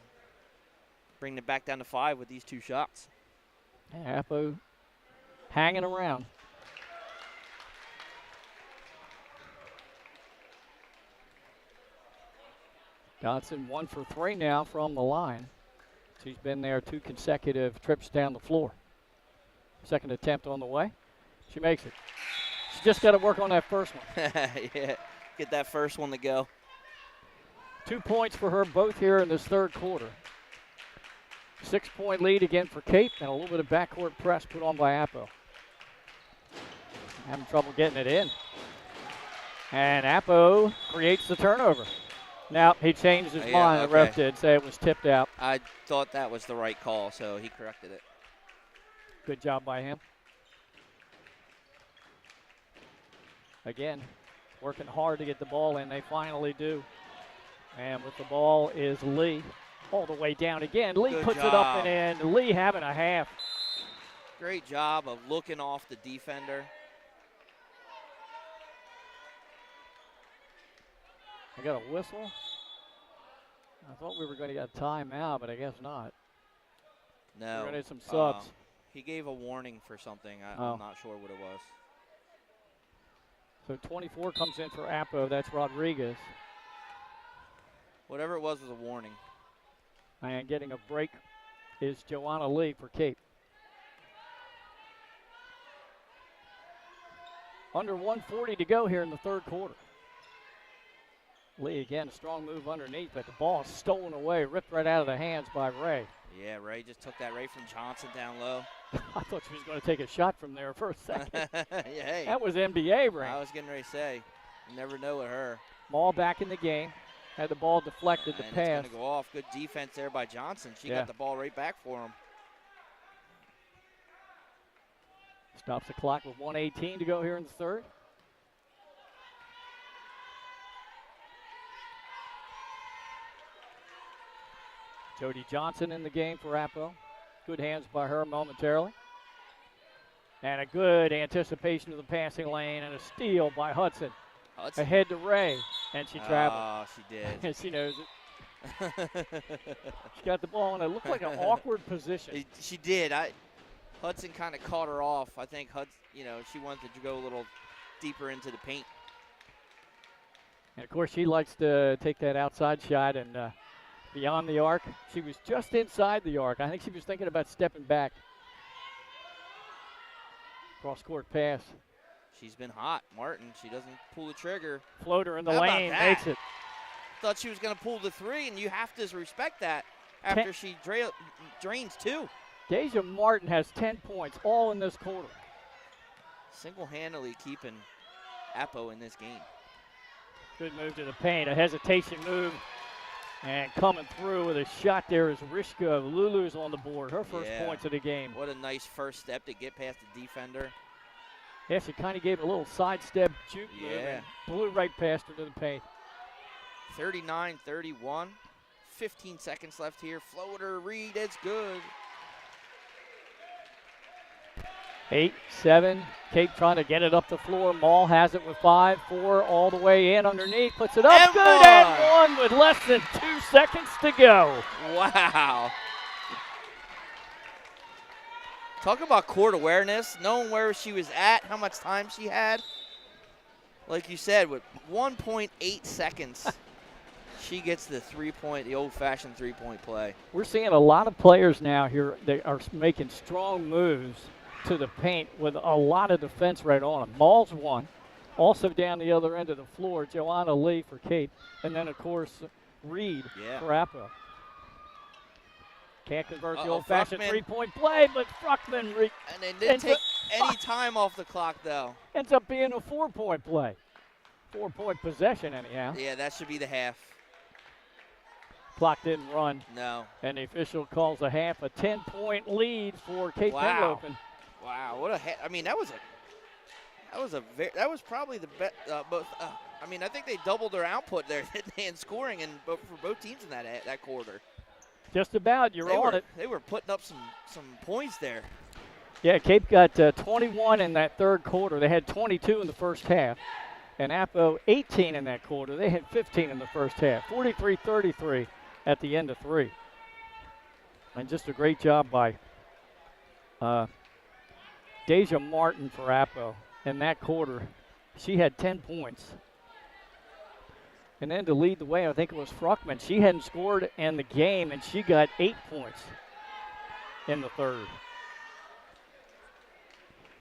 bring it back down to 5 with these 2 shots. Yeah, Appo hanging around. Dodson 1 for 3 now from the line. She's been there 2 consecutive trips down the floor. Second attempt on the way. She makes it. She's just got to work on that first one. Yeah, get that first one to go. 2 points for her both here in this third quarter. 6-point lead again for Cape, and a little bit of backcourt press put on by Appo. Having trouble getting it in. And Appo creates the turnover. Now, he changed his mind. The ref did say it was tipped out. I thought that was the right call, so he corrected it. Good job by him. Again, working hard to get the ball in. They finally do. And with the ball is Lee. All the way down again. Lee Good puts job. it up and in. Lee having a half. Great job of looking off the defender. I got a whistle. I thought we were going to get a timeout, but I guess not. No. We're going to need some subs. He gave a warning for something. I'm not sure what it was. So 24 comes in for Appo. That's Rodriguez. Whatever it was a warning. And getting a break is Joanna Lee for Cape. Under 1:40 to go here in the third quarter. Lee again, a strong move underneath, but the ball is stolen away, ripped right out of the hands by Ray. Yeah, Ray just took that right from Johnson down low. I thought she was going to take a shot from there for a second. Yeah, hey. That was NBA range. I was getting ready to say, you never know with her. Maul back in the game. Had the ball deflected, the And pass. it's going to go off. Good defense there by Johnson. She got the ball right back for him. Stops the clock with 1:18 to go here in the third. Jody Johnson in the game for Appo. Good hands by her momentarily. And a good anticipation of the passing lane and a steal by Hudson. Ahead to Ray, and she traveled. Oh, she did. And she knows it. She got the ball in, it looked like an awkward position. She did. Hudson kind of caught her off. I think Hudson, she wanted to go a little deeper into the paint. And, of course, she likes to take that outside shot and beyond the arc. She was just inside the arc. I think she was thinking about stepping back. Cross-court pass. She's been hot, Martin. She doesn't pull the trigger. Floater in the How lane, about that? makes it. Thought she was going to pull the 3, and you have to respect that after she drains 2. Deja Martin has 10 points, all in this quarter. Single-handedly keeping Appo in this game. Good move to the paint, a hesitation move. And coming through with a shot there is Rishka. Lulu's on the board, her first points of the game. What a nice first step to get past the defender. Yeah, she kind of gave a little sidestep juke move and blew right past her to the paint. 39-31, 15 seconds left here. Floater, Reed, it's good. 8, 7. Cape trying to get it up the floor. Maul has it with 5, 4, all the way in underneath. Puts it up. And Good. one. And 1 with less than 2 seconds to go. Wow. Talk about court awareness, knowing where she was at, how much time she had. Like you said, with 1.8 seconds, she gets the the old-fashioned three-point play. We're seeing a lot of players now here. They are making strong moves to the paint with a lot of defense right on them. Maul's one. Also down the other end of the floor, Joanna Lee for Cape. And then, of course, Reed for Appo. Can't convert the old-fashioned three-point play, but Fruckman and they didn't take any time off the clock, though. Ends up being a 4-point play. 4-point possession, anyhow. Yeah, that should be the half. Clock didn't run. No. And the official calls a half, a 10-point lead for Cape Henlopen. Wow, what a I mean, that was probably the best. I mean, I think they doubled their output there in scoring for both teams in that quarter. Just about. You're on it. They were putting up some points there. Yeah, Cape got 21 in that third quarter. They had 22 in the first half. And Appo 18 in that quarter. They had 15 in the first half. 43-33 at the end of 3. And just a great job by Deja Martin for Appo in that quarter. She had 10 points. And then to lead the way, I think it was Fruckman. She hadn't scored in the game, and she got 8 points in the third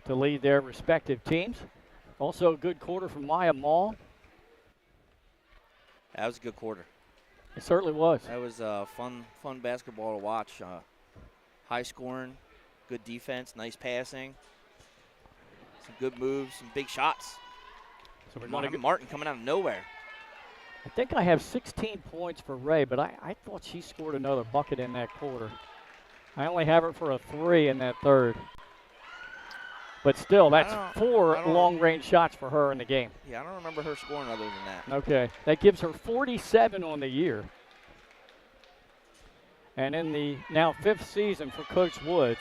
to lead their respective teams. Also a good quarter from Maya Maul. That was a good quarter. It certainly was. That was fun basketball to watch. High scoring, good defense, nice passing, some good moves, some big shots. So we're Martin coming out of nowhere. I think I have 16 points for Ray, but I thought she scored another bucket in that quarter. I only have her for a 3 in that third. But still, that's 4 long-range shots for her in the game. Yeah, I don't remember her scoring other than that. Okay. That gives her 47 on the year. And in the now 5th season for Coach Woods,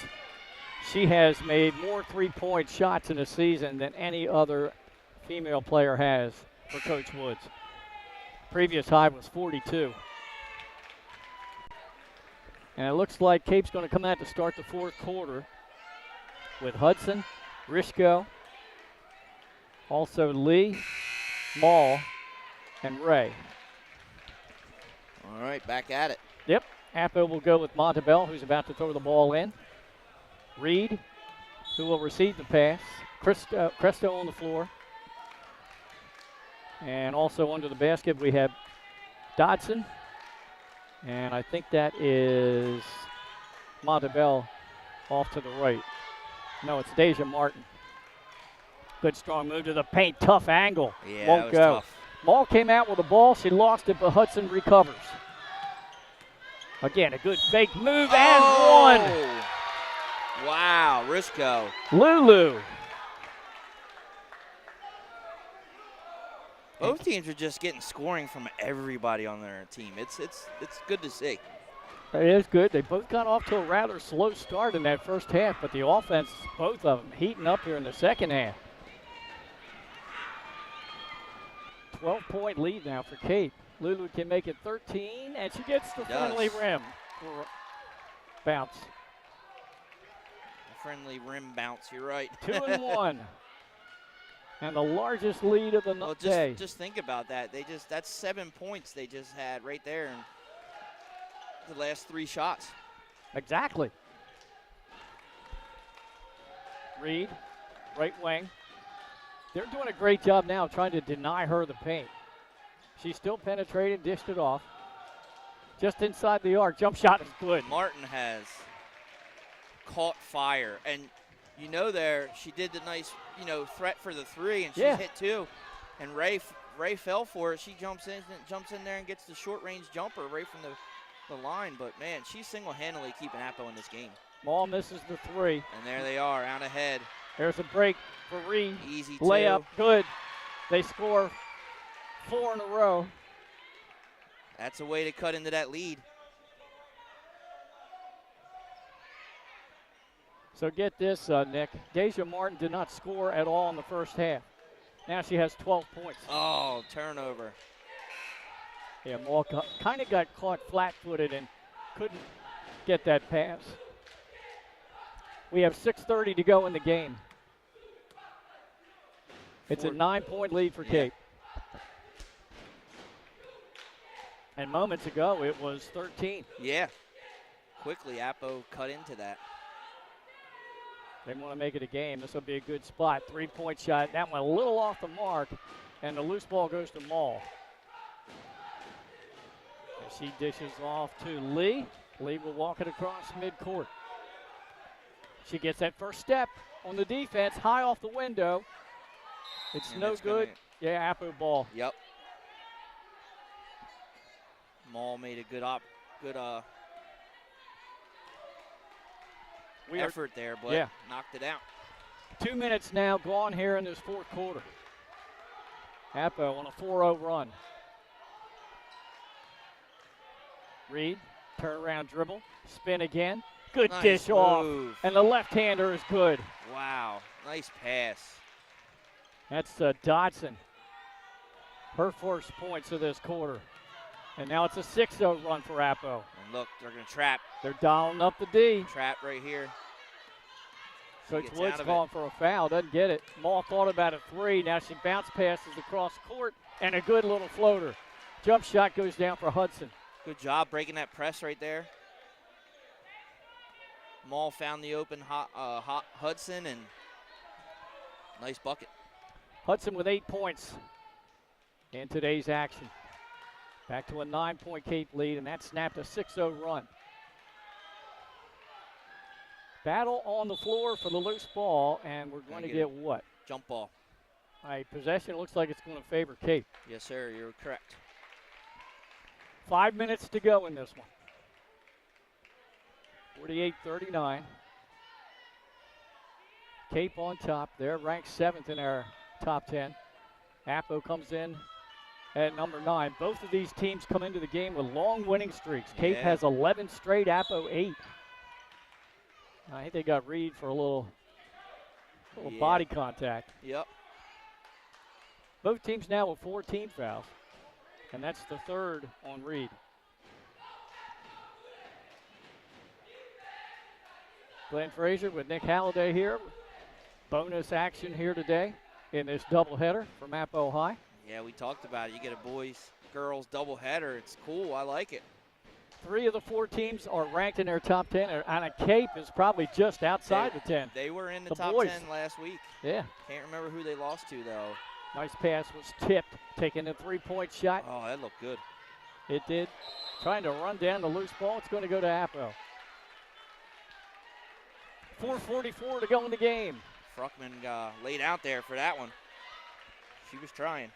she has made more three-point shots in a season than any other female player has for Coach Woods. Previous high was 42. And it looks like Cape's going to come out to start the fourth quarter with Hudson, Rishko, also Lee, Maul, and Ray. All right, back at it. Yep. Appo will go with Montebell, who's about to throw the ball in. Reed, who will receive the pass. Cresto on the floor. And also under the basket, we have Dodson. And I think that is Montebell off to the right. No, it's Deja Martin. Good strong move to the paint. Tough angle. Yeah, won't that was go. tough. Maul came out with the ball. She lost it, but Hudson recovers. Again, a good fake move and one. Wow, Risco. Lulu. Both teams are just getting scoring from everybody on their team. It's good to see. It is good. They both got off to a rather slow start in that first half, but the offense, both of them, heating up here in the second half. 12-point lead now for Cape. Lulu can make it 13, and she gets the friendly rim for bounce. A friendly rim bounce, you're right. 2-1. And the largest lead of the day. Just think about that. That's 7 points they just had right there in the last 3 shots. Exactly. Reed, right wing. They're doing a great job now trying to deny her the paint. She still penetrated, dished it off. Just inside the arc. Jump shot is good. Martin has caught fire. And you know there, she did the nice, threat for the 3, and she's hit 2. And Ray fell for it. She jumps in there and gets the short-range jumper right from the line. But, man, she's single-handedly keeping Appo in this game. Maul misses the 3. And there they are, out ahead. There's a break for Reed. Easy 2. Layup, good. They score 4 in a row. That's a way to cut into that lead. So get this, Nick. Deja Martin did not score at all in the first half. Now she has 12 points. Oh, turnover. Yeah, Maul kind of got caught flat-footed and couldn't get that pass. We have 6:30 to go in the game. It's a 9-point lead for Cape. And moments ago, it was 13. Yeah. Quickly, Appo cut into that. They want to make it a game. This will be a good spot. 3-point shot. That one a little off the mark, and the loose ball goes to Maul. And she dishes off to Lee. Lee will walk it across midcourt. She gets that first step on the defense, high off the window. It's no good. Yeah, Appo ball. Yep. Maul made a good effort there, but knocked it out. 2 minutes now gone here in this fourth quarter. Appo on a 4-0 run. Reed, turnaround dribble, spin again. Good Nice dish off, move. and the left-hander is good. Wow, nice pass. That's Dodson. Her first points of this quarter. And now it's a 6-0 run for Appo. And look, they're going to trap. They're dialing up the D. Trap right here. Coach Woods calling for a foul, doesn't get it. Maul thought about a three. Now she bounce passes across court, and a good little floater. Jump shot goes down for Hudson. Good job breaking that press right there. Maul found the open Hudson, and nice bucket. Hudson with 8 points in today's action. Back to a 9-point Cape lead, and that snapped a 6-0 run. Battle on the floor for the loose ball, and we're going to get what? Jump ball. All right, possession looks like it's going to favor Cape. Yes, sir, you're correct. 5 minutes to go in this one. 48-39. Cape on top. They're ranked 7th in our top 10. Appo comes in at number 9. Both of these teams come into the game with long winning streaks. Cape has 11 straight, Appo 8. I think they got Reed for a little body contact. Yep. Both teams now with 14 fouls, and that's the third on Reed. Glenn Frazier with Nick Halliday here. Bonus action here today in this doubleheader from Appo High. Yeah, we talked about it. You get a boys-girls doubleheader. It's cool. I like it. 3 of the 4 teams are ranked in their top 10, and Cape is probably just outside the 10. They were in the top boys. 10 last week. Yeah. Can't remember who they lost to, though. Nice pass was tipped, taking a 3-point shot. Oh, that looked good. It did. Trying to run down the loose ball. It's going to go to Appo. 4:44 to go in the game. Fruckman laid out there for that one. She was trying.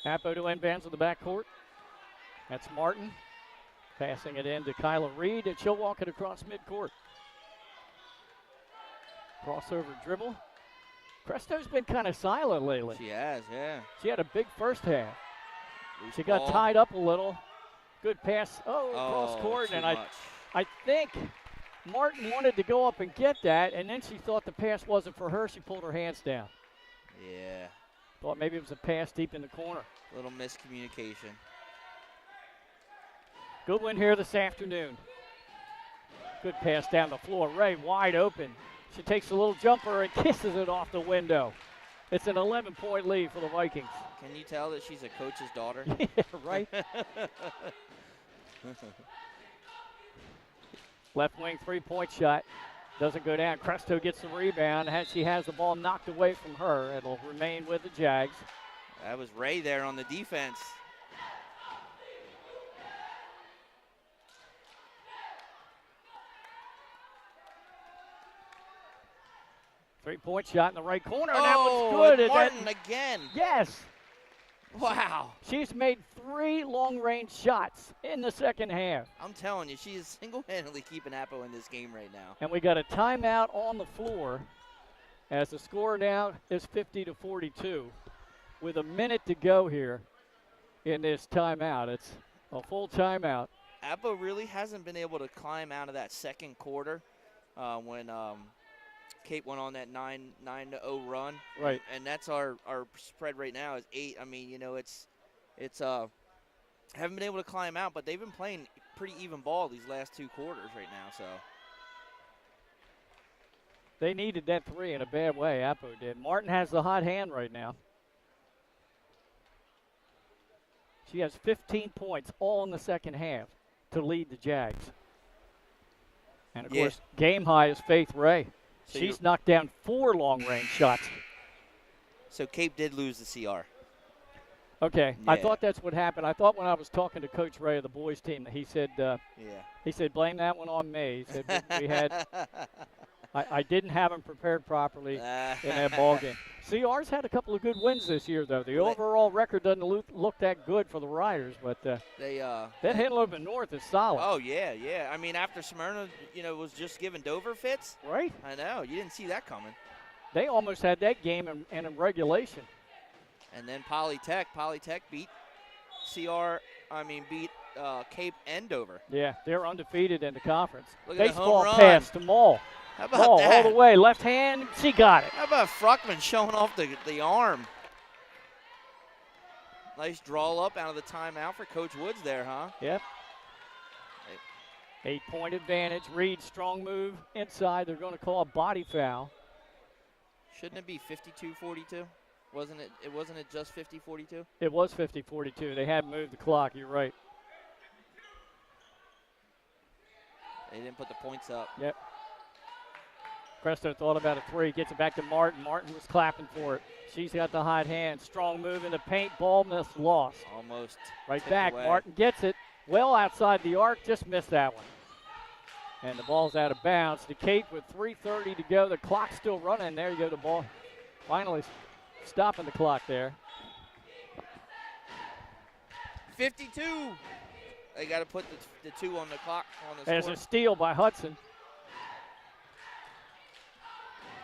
Appo to inbounds in the backcourt. That's Martin. Passing it in to Kyla Reed, and she'll walk it across midcourt. Crossover dribble. Cresto's been kind of silent lately. She has, yeah. She had a big first half. Loose she got ball. tied up a little. Good pass. Across court, and much. I think Martin wanted to go up and get that, and then she thought the pass wasn't for her. She pulled her hands down. Yeah. Thought maybe it was a pass deep in the corner. Little miscommunication. Good win here this afternoon. Good pass down the floor. Ray wide open. She takes a little jumper and kisses it off the window. It's an 11-point lead for the Vikings. Can you tell that she's a coach's daughter? Yeah, right? Left wing 3-point shot. Doesn't go down. Cresto gets the rebound. She has the ball knocked away from her. It'll remain with the Jags. That was Ray there on the defense. Three-point shot in the right corner. And that was good. Martin again. Yes. Wow. She's made 3 long-range shots in the second half. I'm telling you, she is single-handedly keeping Appo in this game right now. And we got a timeout on the floor as the score now is 50-42 with a minute to go here in this timeout. It's a full timeout. Appo really hasn't been able to climb out of that second quarter when Cape went on that 9-0 run. Right. And that's our spread right now is 8. I mean, you know, it's haven't been able to climb out, but they've been playing pretty even ball these last 2 quarters right now. So they needed that 3 in a bad way, Appo did. Martin has the hot hand right now. She has 15 points all in the second half to lead the Jags. And, of course, game high is Faith Ray. So she's knocked down 4 long-range shots. So Cape did lose the CR. Okay, yeah. I thought that's what happened. I thought when I was talking to Coach Ray of the boys team, he said, he said, blame that one on me. He said we had, I didn't have him prepared properly in that ball game. CR's had a couple of good wins this year, though. The overall record doesn't look that good for the Riders, but that Henlopen North is solid. Oh yeah. I mean, after Smyrna, you know, was just giving Dover fits. Right. I know. You didn't see that coming. They almost had that game in regulation. And then Polytech beat Cape and Dover. Yeah, they're undefeated in the conference. Look at Baseball the home run. pass to Mall. How about that? All the way, left hand, she got it. How about Fruckman showing off the arm? Nice draw up out of the timeout for Coach Woods there, huh? Yep. 8-point advantage. Reed, strong move inside. They're going to call a body foul. Shouldn't it be 52-42? Wasn't it just 50-42? It was 50-42. They had moved the clock. You're right. They didn't put the points up. Yep. Presto thought about a 3. Gets it back to Martin. Martin was clapping for it. She's got the hot hand. Strong move in the paint. Ball missed. Lost. Almost. Right back. Away. Martin gets it. Well outside the arc. Just missed that one. And the ball's out of bounds. To Cape with 3:30 to go. The clock's still running. There you go. The ball finally stopping the clock there. 52. They got to put the 2 on the clock. There's a steal by Hudson.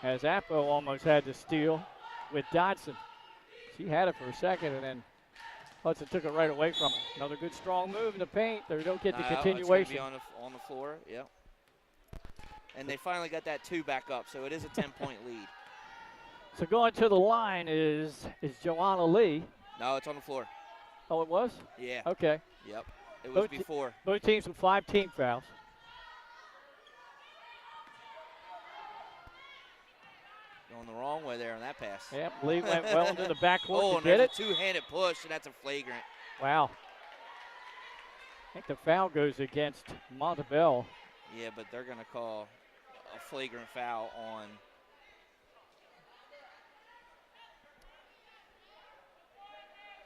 As Appo almost had the steal with Dodson. She had it for a second, and then Hudson took it right away from her. Another good strong move in the paint. They don't get the continuation. It's gonna be on the floor, yep. And they finally got that 2 back up, so it is a 10-point lead. So going to the line is Joanna Lee. No, it's on the floor. Oh, it was? Yeah. Okay. Yep. It was before. Both teams with 5 team fouls. Going the wrong way there on that pass. Yep, Lee went well into the backcourt to get it. Oh, and a 2-handed push, and that's a flagrant. Wow. I think the foul goes against Montebell. Yeah, but they're going to call a flagrant foul on.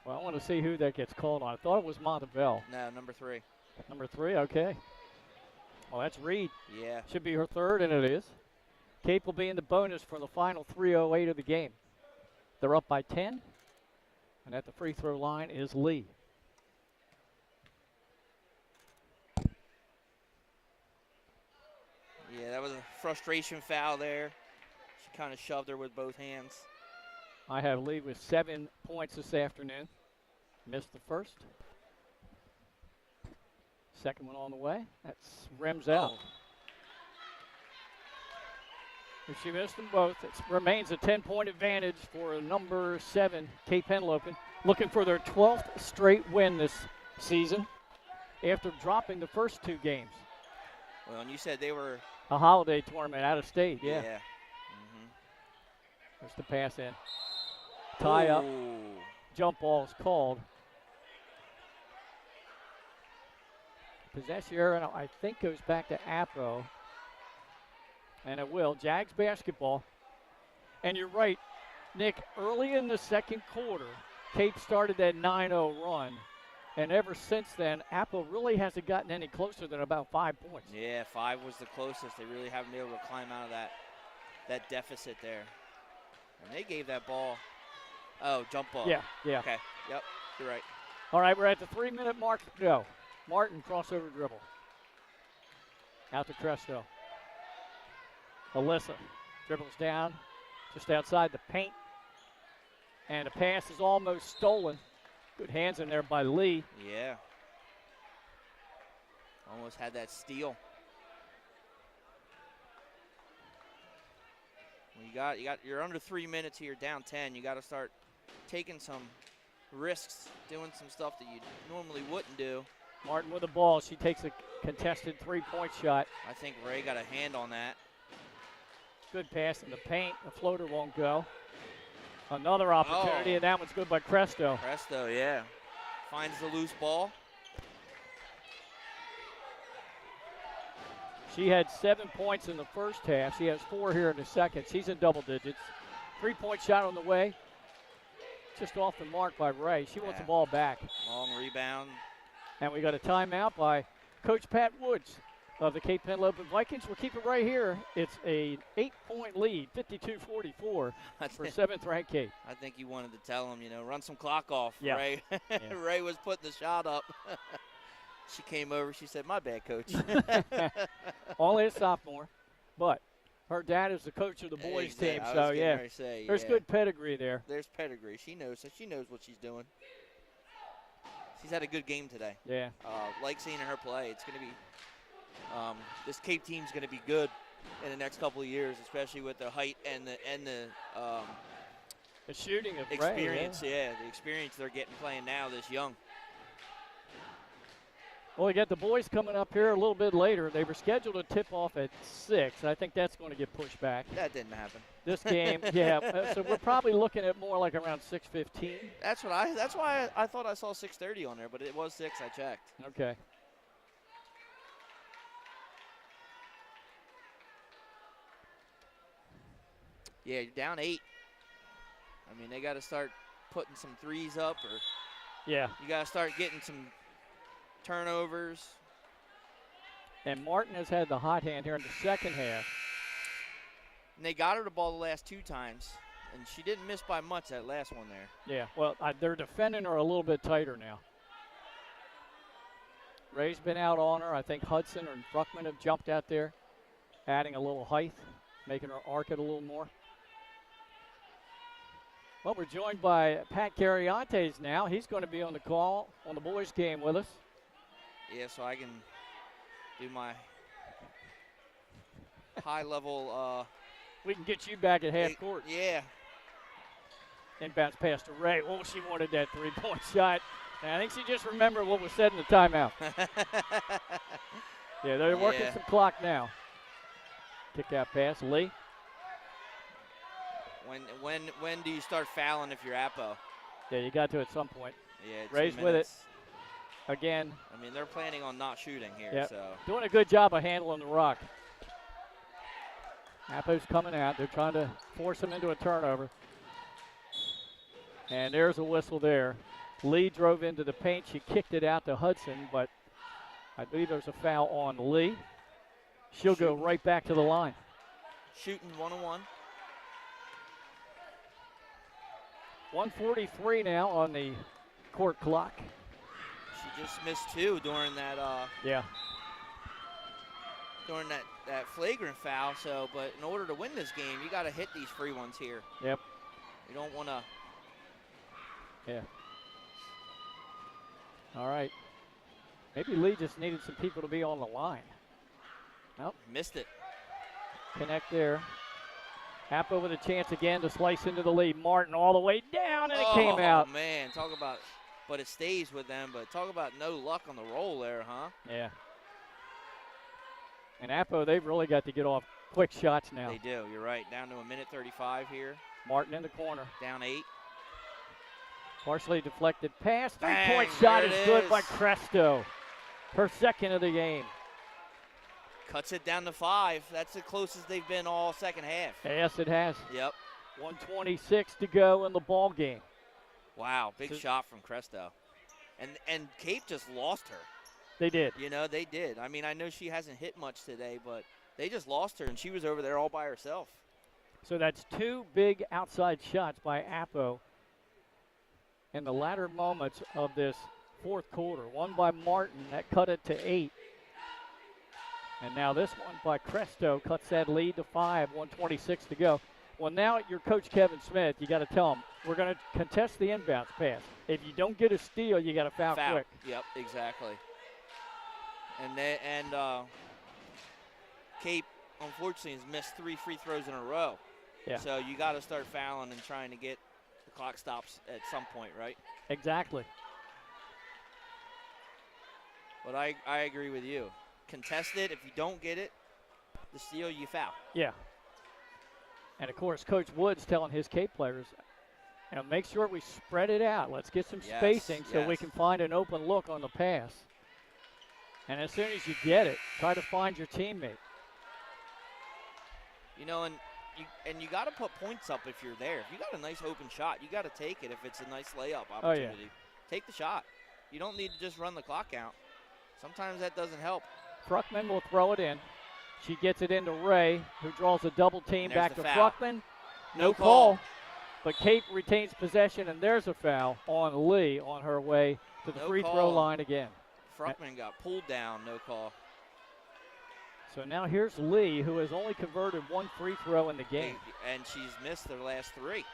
Well, I want to see who that gets called on. I thought it was Montebell. No, number 3. Number 3, okay. Well, that's Reed. Yeah. Should be her 3rd, and it is. Cape will be in the bonus for the final 3:08 of the game. They're up by 10, and at the free throw line is Lee. Yeah, that was a frustration foul there. She kind of shoved her with both hands. I have Lee with 7 points this afternoon. Missed the first. Second one on the way. That's rims out. If she missed them both, it remains a 10-point advantage for number 7, Cape Henlopen, looking for their 12th straight win this season after dropping the first 2 games. Well, and you said they were a holiday tournament out of state, yeah. Mm-hmm. There's the pass in. Tie up. Jump ball is called. Possession area, I think, goes back to Appo. And it will. Jags basketball. And you're right, Nick, early in the second quarter, Cape started that 9-0 run. And ever since then, Appo really hasn't gotten any closer than about 5 points. Yeah, 5 was the closest. They really haven't been able to climb out of that deficit there. And they gave that ball. Oh, jump ball. Yeah. Okay, yep, you're right. All right, we're at the 3-minute mark to go. Martin, crossover dribble. Out to Cresto. Alyssa dribbles down just outside the paint. And the pass is almost stolen. Good hands in there by Lee. Yeah. Almost had that steal. Well, you're under 3 minutes here, down 10. You got to start taking some risks, doing some stuff that you normally wouldn't do. Martin with the ball. She takes a contested three-point shot. I think Ray got a hand on that. Good pass in the paint. The floater won't go. Another opportunity, and that one's good by Cresto. Cresto, yeah. Finds the loose ball. She had 7 points in the first half. She has 4 here in the second. She's in double digits. Three-point shot on the way. Just off the mark by Ray. She wants the ball back. Long rebound. And we got a timeout by Coach Pat Woods of the Cape Henlopen Vikings. We'll keep it right here. It's a 8-point lead, 52-44 for 7th-ranked Cape. I think he wanted to tell him, run some clock off. Yeah. Ray. Yeah. Ray was putting the shot up. She came over. She said, "My bad, Coach." Only a sophomore, but her dad is the coach of the boys team. So there's good pedigree there. There's pedigree. She knows. She knows what she's doing. She's had a good game today. Yeah. Like seeing her play. It's going to be this Cape team's going to be good in the next couple of years, especially with the height and the shooting of experience. Ray, the experience they're getting playing now this young. Well, we got the boys coming up here a little bit later. They were scheduled to tip off at 6. I think that's going to get pushed back. That didn't happen. This game, so we're probably looking at more like around 6:15. That's why I thought I saw 6:30 on there, but it was 6. I checked. Okay. Yeah, you're down 8. I mean, they got to start putting some threes up, or you got to start getting some turnovers. And Martin has had the hot hand here in the second half. And they got her the ball the last 2 times, and she didn't miss by much that last one there. Yeah, well, they're defending her a little bit tighter now. Ray's been out on her. I think Hudson and Bruckman have jumped out there, adding a little height, making her arc it a little more. Well, we're joined by Pat Carriantes now. He's going to be on the call on the boys' game with us. Yeah, so I can do my high-level. We can get you back at half court. Yeah. Inbounds pass to Ray. Oh, she wanted that three-point shot. And I think she just remembered what was said in the timeout. Yeah, they're working some clock now. Kick out pass, Lee. When do you start fouling if you're Appo? Yeah, you got to at some point. Yeah, Ray's 2 minutes. with it. Again. I mean, they're planning on not shooting here. Yep. So doing a good job of handling the rock. Appo's coming out. They're trying to force him into a turnover. And there's a whistle there. Lee drove into the paint. She kicked it out to Hudson, but I believe there's a foul on Lee. She'll go right back to the line. Shooting 1-on-1. 1:43 now on the court clock. She just missed 2 during that. During that flagrant foul. So, but in order to win this game, you got to hit these free ones here. Yep. You don't want to. Yeah. All right. Maybe Lee just needed some people to be on the line. Nope. Missed it. Connect there. Appo with a chance again to slice into the lead. Martin all the way down, and it came out. Oh, man. Talk about, but it stays with them. But talk about no luck on the roll there, huh? Yeah. And Appo, they've really got to get off quick shots now. They do. You're right. Down to 1:35 here. Martin in the corner. Down 8. Partially deflected pass. Three-point shot is good by Cresto. Her second of the game. Cuts it down to 5. That's the closest they've been all second half. Yes, it has. Yep. 1:26 to go in the ball game. Wow, big shot from Cresto. And Cape just lost her. They did. You know, they did. I mean, I know she hasn't hit much today, but they just lost her, and she was over there all by herself. So that's 2 big outside shots by Appo in the latter moments of this fourth quarter. One by Martin, that cut it to 8. And now this one by Cresto cuts that lead to 5, 1:26 to go. Well, now your coach, Kevin Smith, you got to tell him, we're going to contest the inbounds pass. If you don't get a steal, you got to foul quick. Yep, exactly. And Cape, unfortunately, has missed 3 free throws in a row. Yeah. So you got to start fouling and trying to get the clock stops at some point, right? Exactly. But I agree with you. Contest it. If you don't get it, the steal, you foul. Yeah. And, of course, Coach Wood's telling his Cape players, make sure we spread it out. Let's get some spacing so we can find an open look on the pass. And as soon as you get it, try to find your teammate. You know, and you got to put points up if you're there. If you got a nice open shot, you got to take it if it's a nice layup opportunity. Oh, yeah. Take the shot. You don't need to just run the clock out. Sometimes that doesn't help. Fruckman will throw it in. She gets it into Ray, who draws a double team back to Fruckman. No call. But Cape retains possession, and there's a foul on Lee on her way to the free throw line again. Fruckman got pulled down, no call. So now here's Lee, who has only converted 1 free throw in the game. And she's missed their last 3.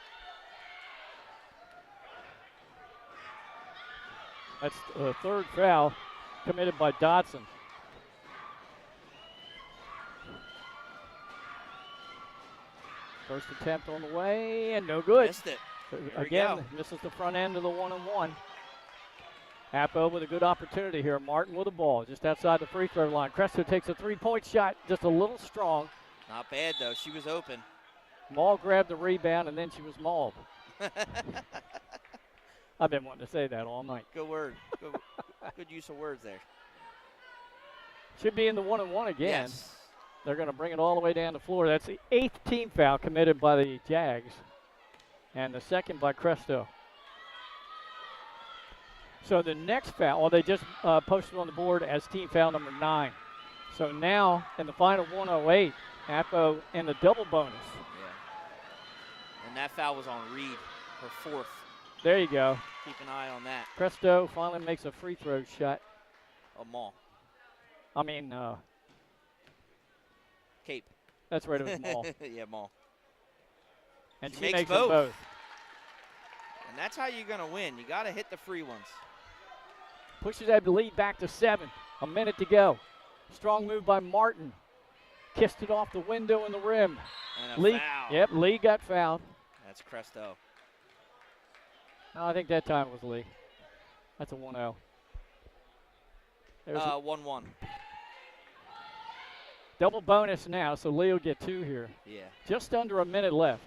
That's the 3rd foul committed by Dotson. First attempt on the way, and no good. Missed it. Again, misses the front end of the 1-on-1. Appo with a good opportunity here. Martin with the ball just outside the free throw line. Cresto takes a 3-point shot, just a little strong. Not bad, though. She was open. Maul grabbed the rebound, and then she was mauled. I've been wanting to say that all night. Good word. Good use of words there. Should be in the 1-on-1 again. Yes. They're going to bring it all the way down the floor. That's the 8th team foul committed by the Jags, and the 2nd by Cresto. So the next foul, they just posted on the board as team foul number 9. So now in the final 108, Appo in the double bonus. Yeah. And that foul was on Reed, her 4th. There you go. Keep an eye on that. Cresto finally makes a free throw shot. Maul. I mean, Cape. That's right, it was Maul. Yeah, Maul. And she makes makes them both. And that's how you're going to win. You got to hit the free ones. Pushes that lead back to 7. A minute to go. Strong move by Martin. Kissed it off the window and the rim. And a Lee, foul. Yep, Lee got fouled. That's Cresto. No, I think that time was Lee. That's a 1-0. 1-1. Double bonus now, so Lee will get 2 here. Yeah. Just under a minute left.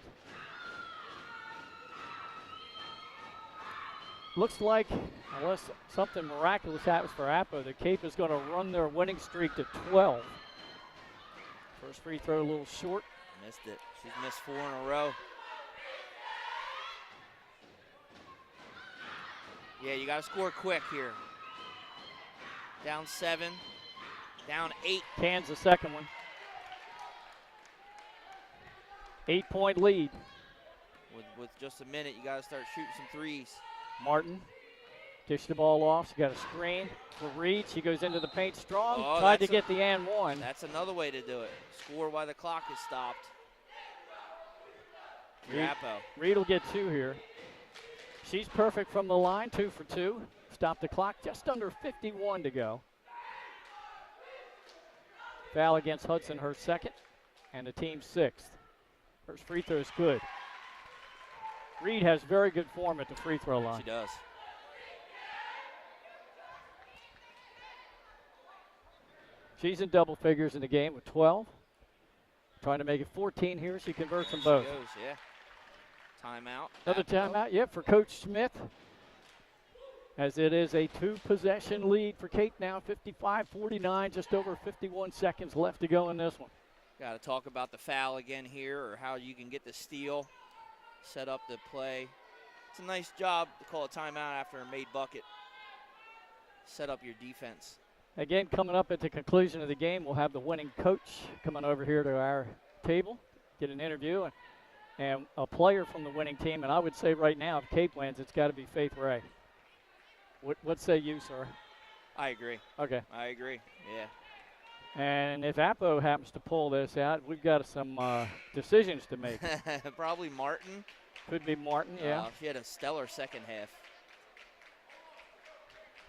Looks like, unless something miraculous happens for Appo, the Cape is going to run their winning streak to 12. First free throw a little short. Missed it. She's missed 4 in a row. Yeah, you got to score quick here. Down 7. Down 8. Cans the second one. 8-point lead. With just a minute, you got to start shooting some threes. Martin dished the ball off. She got a screen for Reed. She goes into the paint strong. Oh, tried to get the and one. That's another way to do it. Score while the clock is stopped. Reed will get 2 here. She's perfect from the line, 2 for 2. Stop the clock, just under 51 to go. Foul against Hudson, her 2nd, and the team's 6th. First free throw is good. Reed has very good form at the free throw line. She does. She's in double figures in the game with 12. Trying to make it 14 here. She converts them both. She goes, yeah. Timeout. Another timeout, yep, for Coach Smith. As it is a 2-possession lead for Cape now, 55-49, just over 51 seconds left to go in this one. Got to talk about the foul again here, or how you can get the steal, set up the play. It's a nice job to call a timeout after a made bucket. Set up your defense. Again, coming up at the conclusion of the game, we'll have the winning coach coming over here to our table, get an interview, and a player from the winning team. And I would say right now, if Cape wins, it's got to be Faith Ray. What say you, sir? I agree. Okay. I agree, yeah. And if Appo happens to pull this out, we've got some decisions to make. Probably Martin. Could be Martin, yeah. She had a stellar second half.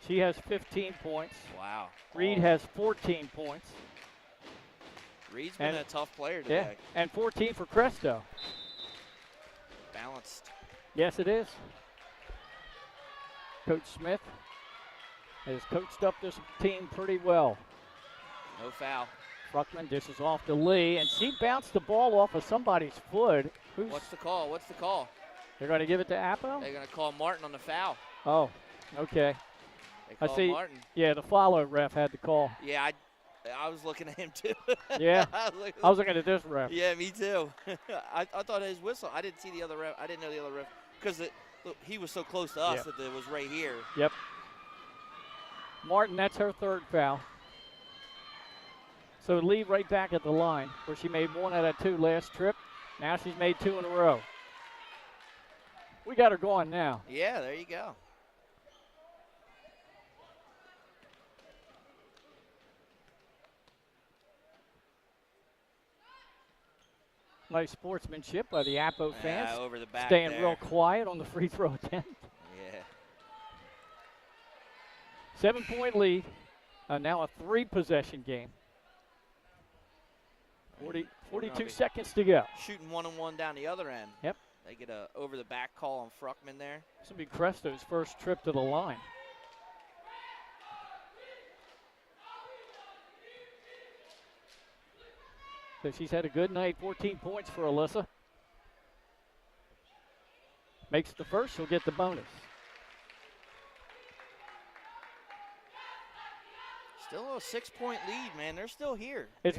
She has 15 points. Wow. Reed has 14 points. Reed's been a tough player today. Yeah, and 14 for Cresto. Balanced. Yes, it is. Coach Smith has coached up this team pretty well. No foul. Fruckman dishes off to Lee, and she bounced the ball off of somebody's foot. What's the call? What's the call? They're going to give it to Appo? They're going to call Martin on the foul. Oh, okay. They call Martin. Yeah, the follow ref had the call. Yeah, I was looking at him too. Yeah, I was looking at this ref. Yeah, me too. I thought his whistle. I didn't see the other ref. I didn't know the other ref because he was so close to us that it was right here. Yep. Martin, that's her third foul. So Lee right back at the line where she made 1 out of 2 last trip. Now she's made 2 in a row. We got her going now. Yeah, there you go. Nice sportsmanship by the Appo fans. Yeah, over the back staying there. real quiet on the free throw attempt. Yeah. 7-point lead. Now a 3-possession game. 42 seconds to go. Shooting 1-on-1 down the other end. Yep. They get a over the back call on Fruckman there. This will be Cresto's first trip to the line. So she's had a good night. 14 points for Alyssa. Makes the first, she'll get the bonus. Still a 6-point lead, man. They're still here. It's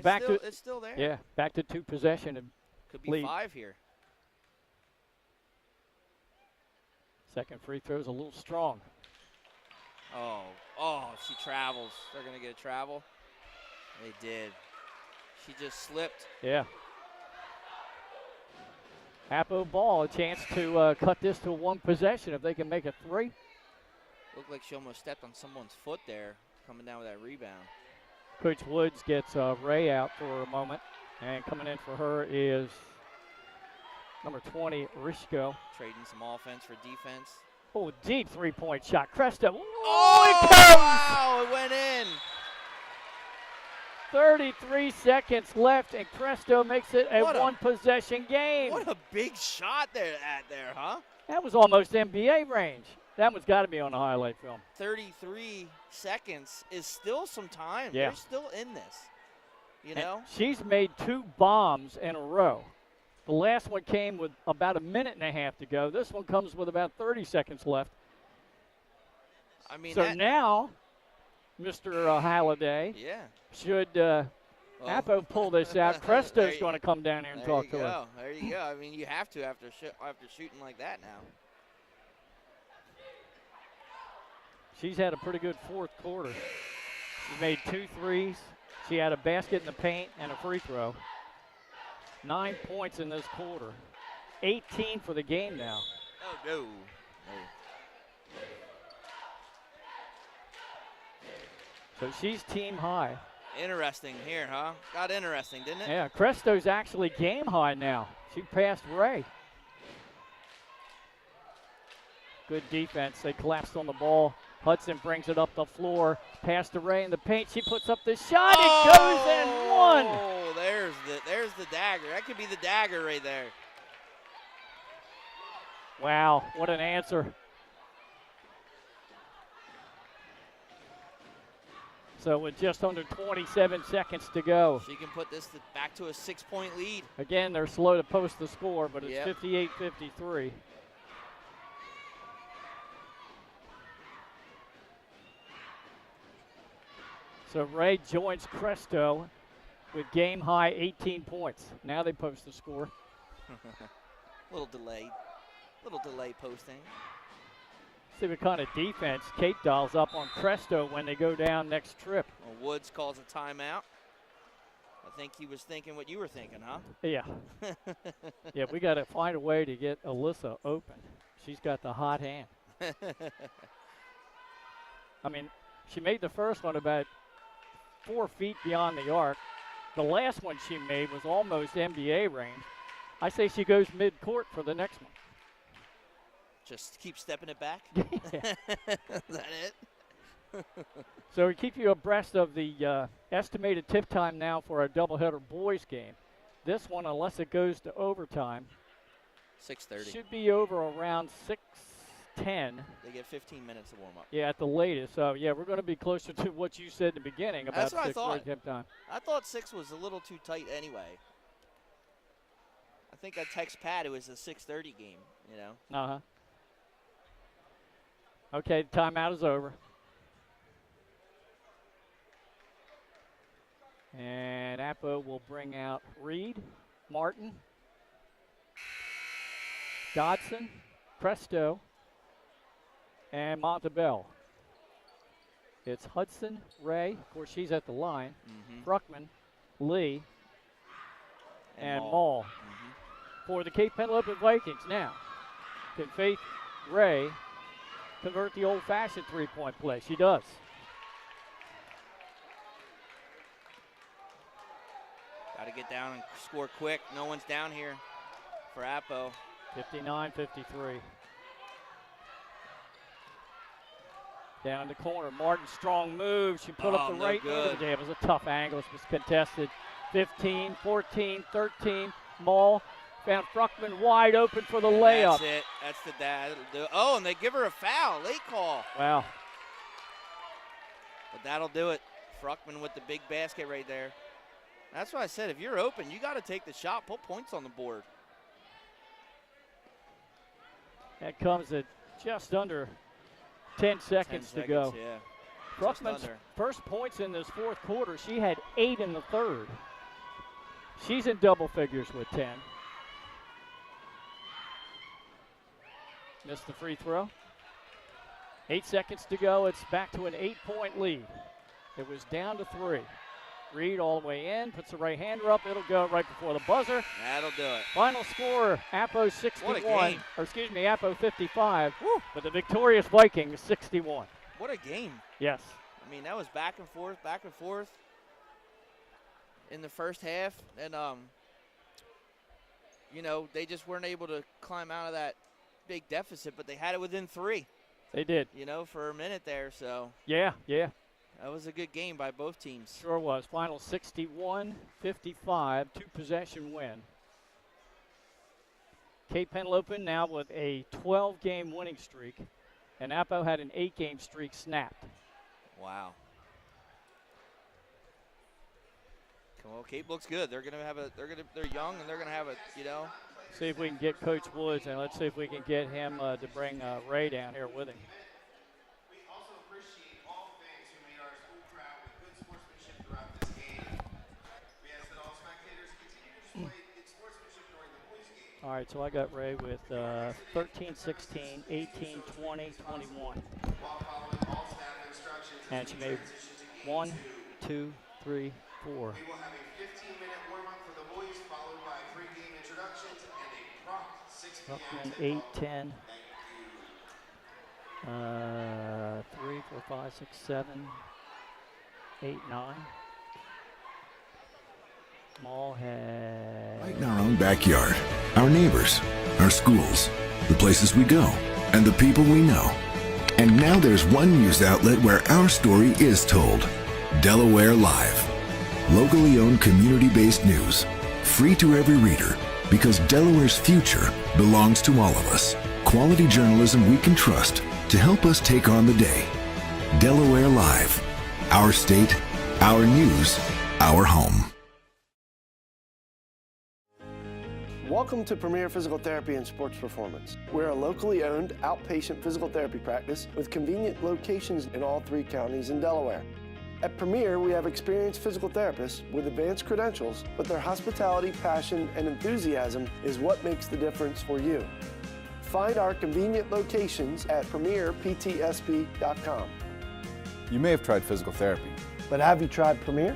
still there. Yeah, back to 2 possession and could be lead. 5 here. Second free throw's a little strong. Oh, she travels. They're gonna get a travel. They did. She just slipped. Yeah. Appo ball, a chance to cut this to 1 possession if they can make it 3. Looked like she almost stepped on someone's foot there, coming down with that rebound. Coach Woods gets Ray out for a moment, and coming in for her is number 20, Rishko. Trading some offense for defense. Oh, deep 3-point shot. Cresto. Oh, it comes! Wow, it went in. 33 seconds left, and Cresto makes it a 1-possession game. What a big shot there, huh? That was almost NBA range. That one's got to be on the highlight film. 33 seconds is still some time. Yeah. They're still in this, you know? She's made 2 bombs in a row. The last one came with about a minute and a half to go. This one comes with about 30 seconds left. I mean, so now, Mr. Halliday, should Appo pull this out, Cresto's going to come down here and talk to her. There you go. I mean, you have to after shooting like that now. She's had a pretty good fourth quarter. She made 2 threes. She had a basket in the paint and a free throw. 9 points in this quarter. 18 for the game now. Oh, no. So she's team high. Interesting here, huh? Got interesting, didn't it? Yeah, Cresto's actually game high now. She passed Ray. Good defense. They collapsed on the ball. Hudson brings it up the floor. Pass to Ray in the paint. She puts up the shot. It goes in 1. Oh, there's the dagger. That could be the dagger right there. Wow, what an answer. So with just under 27 seconds to go. She can put this back to a 6-point lead. Again, they're slow to post the score, but it's Yep. 58-53. So Ray joins Cresto with game high 18 points. Now they post the score. Little delay posting. See what kind of defense Kate dials up on Cresto when they go down next trip. Well, Woods calls a timeout. I think he was thinking what you were thinking, huh? Yeah. Yeah, we got to find a way to get Alyssa open. She's got the hot hand. I mean, she made the first one about 4 feet beyond the arc. The last one she made was almost NBA range. I say she goes mid-court for the next one. Just keep stepping it back? Yeah. Is that it? So we keep you abreast of the estimated tip time now for our doubleheader boys game. This one, unless it goes to overtime, 6:30. should be over around 6:10. They get 15 minutes to warm up. Yeah, at the latest. So, yeah, we're going to be closer to what you said in the beginning about That's what I thought. tip time. I thought 6 was a little too tight anyway. I think I text Pat it was a 6:30 game, you know. Uh-huh. Okay, the timeout is over. And Appo will bring out Reed, Martin, Dodson, Presto, and Montebello. It's Hudson, Ray, of course she's at the line, Fruckman, Lee, and Mall. For the Cape Henlopen Vikings now. Can Faith Ray convert the old-fashioned three-point play? She does. Got to get down and score quick. No one's down here for Appo. 59-53. Down the corner, Martin, strong move. She put up the no right good. move. It was a tough angle. It was contested. 15, 14, 13. Maul found Fruckman wide open for the layup. That's it. That's the dad. Oh, and they give her a foul. Late call. Wow. But that'll do it. Fruckman with the big basket right there. That's what I said. If you're open, you got to take the shot. Put points on the board. That comes at just under 10 seconds to go. Yeah. Fruckman's first points in this fourth quarter. She had 8 in the third. She's in double figures with 10. Missed the free throw. 8 seconds to go. It's back to an 8-point lead. It was down to 3. Reed all the way in, puts the right hander up. It'll go right before the buzzer. That'll do it. Final score, Appo 61, or excuse me, Appo 55, Woo. but the victorious Vikings 61. What a game. Yes. I mean, that was back and forth in the first half. And, you know, they just weren't able to climb out of that big deficit, but they had it within 3. They did. You know, for a minute there, so. Yeah. That was a good game by both teams. Sure was. Final 61-55, 2-possession win. Cape Henlopen now with a 12-game winning streak, and Appo had an 8-game streak snapped. Wow. Well, Cape looks good. They're gonna have they're young and they're gonna have a, you know. See if we can get Coach Woods, and let's see if we can get him to bring Ray down here with him. All right, so I got Ray with 13, 16, 18, 20, 21. And she made 1, 2, 3, 4. We will have a 15-minute warm-up for the boys, followed by 3 game introductions and a prompt 6 p.m. 8, 10, 3, 4, 5, 6, 7, 8, 9. Mall had... Right in our own backyard, our neighbors, our schools, the places we go, and the people we know. And now there's one news outlet where our story is told. Delaware Live. Locally owned community-based news. Free to every reader, because Delaware's future belongs to all of us. Quality journalism we can trust to help us take on the day. Delaware Live. Our state, our news, our home. Welcome to Premier Physical Therapy and Sports Performance. We're a locally owned outpatient physical therapy practice with convenient locations in all 3 counties in Delaware. At Premier, we have experienced physical therapists with advanced credentials, but their hospitality, passion, and enthusiasm is what makes the difference for you. Find our convenient locations at premierptsp.com. You may have tried physical therapy. But have you tried Premier?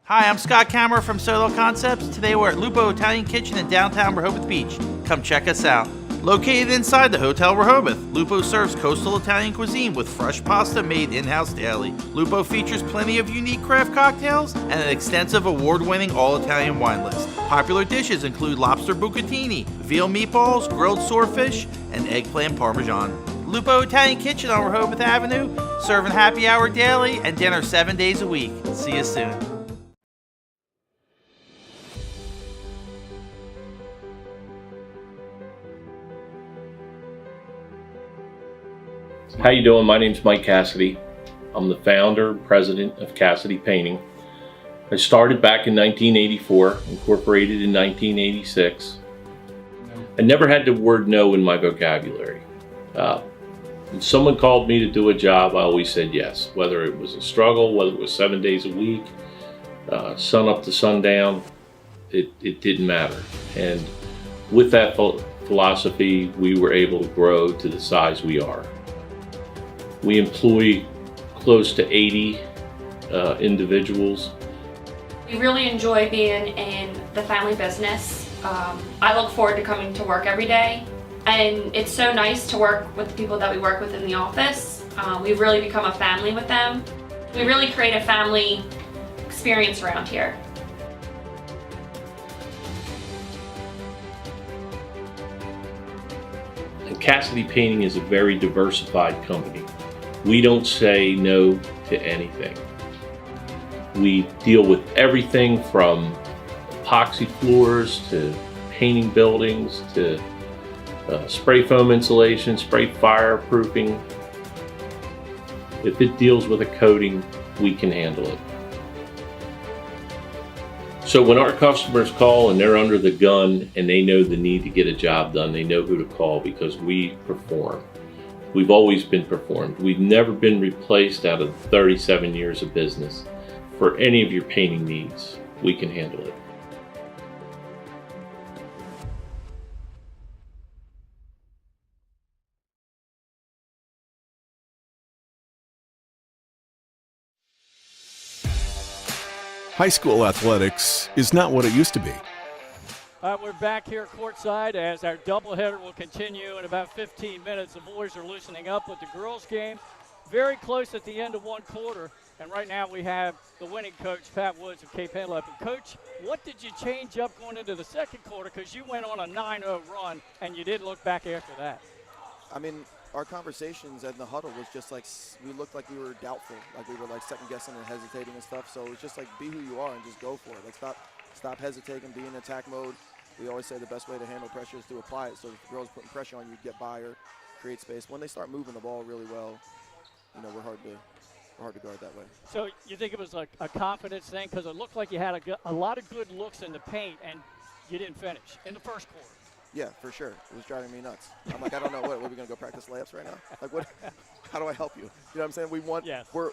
Hi, I'm Scott Kammerer from Solo Concepts. Today we're at Lupo Italian Kitchen in downtown Rehoboth Beach. Come check us out. Located inside the Hotel Rehoboth, Lupo serves coastal Italian cuisine with fresh pasta made in-house daily. Lupo features plenty of unique craft cocktails and an extensive award-winning all-Italian wine list. Popular dishes include lobster bucatini, veal meatballs, grilled swordfish, and eggplant parmesan. Lupo Italian Kitchen on Rehoboth Avenue, serving happy hour daily and dinner 7 days a week. See you soon. How you doing? My name's Mike Cassidy. I'm the founder and president of Cassidy Painting. I started back in 1984, incorporated in 1986. I never had the word no in my vocabulary. When someone called me to do a job, I always said yes. Whether it was a struggle, whether it was 7 days a week, sun up to sundown, it didn't matter. And with that philosophy, we were able to grow to the size we are. We employ close to 80 individuals. We really enjoy being in the family business. I look forward to coming to work every day, and it's so nice to work with the people that we work with in the office. We've really become a family with them. We really create a family experience around here. And Cassidy Painting is a very diversified company. We don't say no to anything. We deal with everything from epoxy floors to painting buildings to spray foam insulation, spray fireproofing. If it deals with a coating, we can handle it. So when our customers call and they're under the gun and they know the need to get a job done, they know who to call because we perform. We've always been performed. We've never been replaced out of 37 years of business. For any of your painting needs, we can handle it. High school athletics is not what it used to be. We're back here courtside as our doubleheader will continue in about 15 minutes. The boys are loosening up with the girls' game. Very close at the end of one quarter. And right now we have the winning coach, Pat Woods of Cape Henlopen. Coach, what did you change up going into the second quarter? Because you went on a 9-0 run, and you didn't look back after that. I mean, our conversations in the huddle was just like we looked like we were doubtful, like we were like second-guessing and hesitating and stuff. So it was just like be who you are and just go for it. Like stop hesitating, be in attack mode. We always say the best way to handle pressure is to apply it. So if the girls putting pressure on you, get by or create space. When they start moving the ball really well, you know, we're hard to guard that way. So you think it was like a confidence thing? Because it looked like you had a lot of good looks in the paint, and you didn't finish in the first quarter. Yeah, for sure. It was driving me nuts. I'm like, I don't know, what are we going to go practice layups right now? Like, what? How do I help you? You know what I'm saying?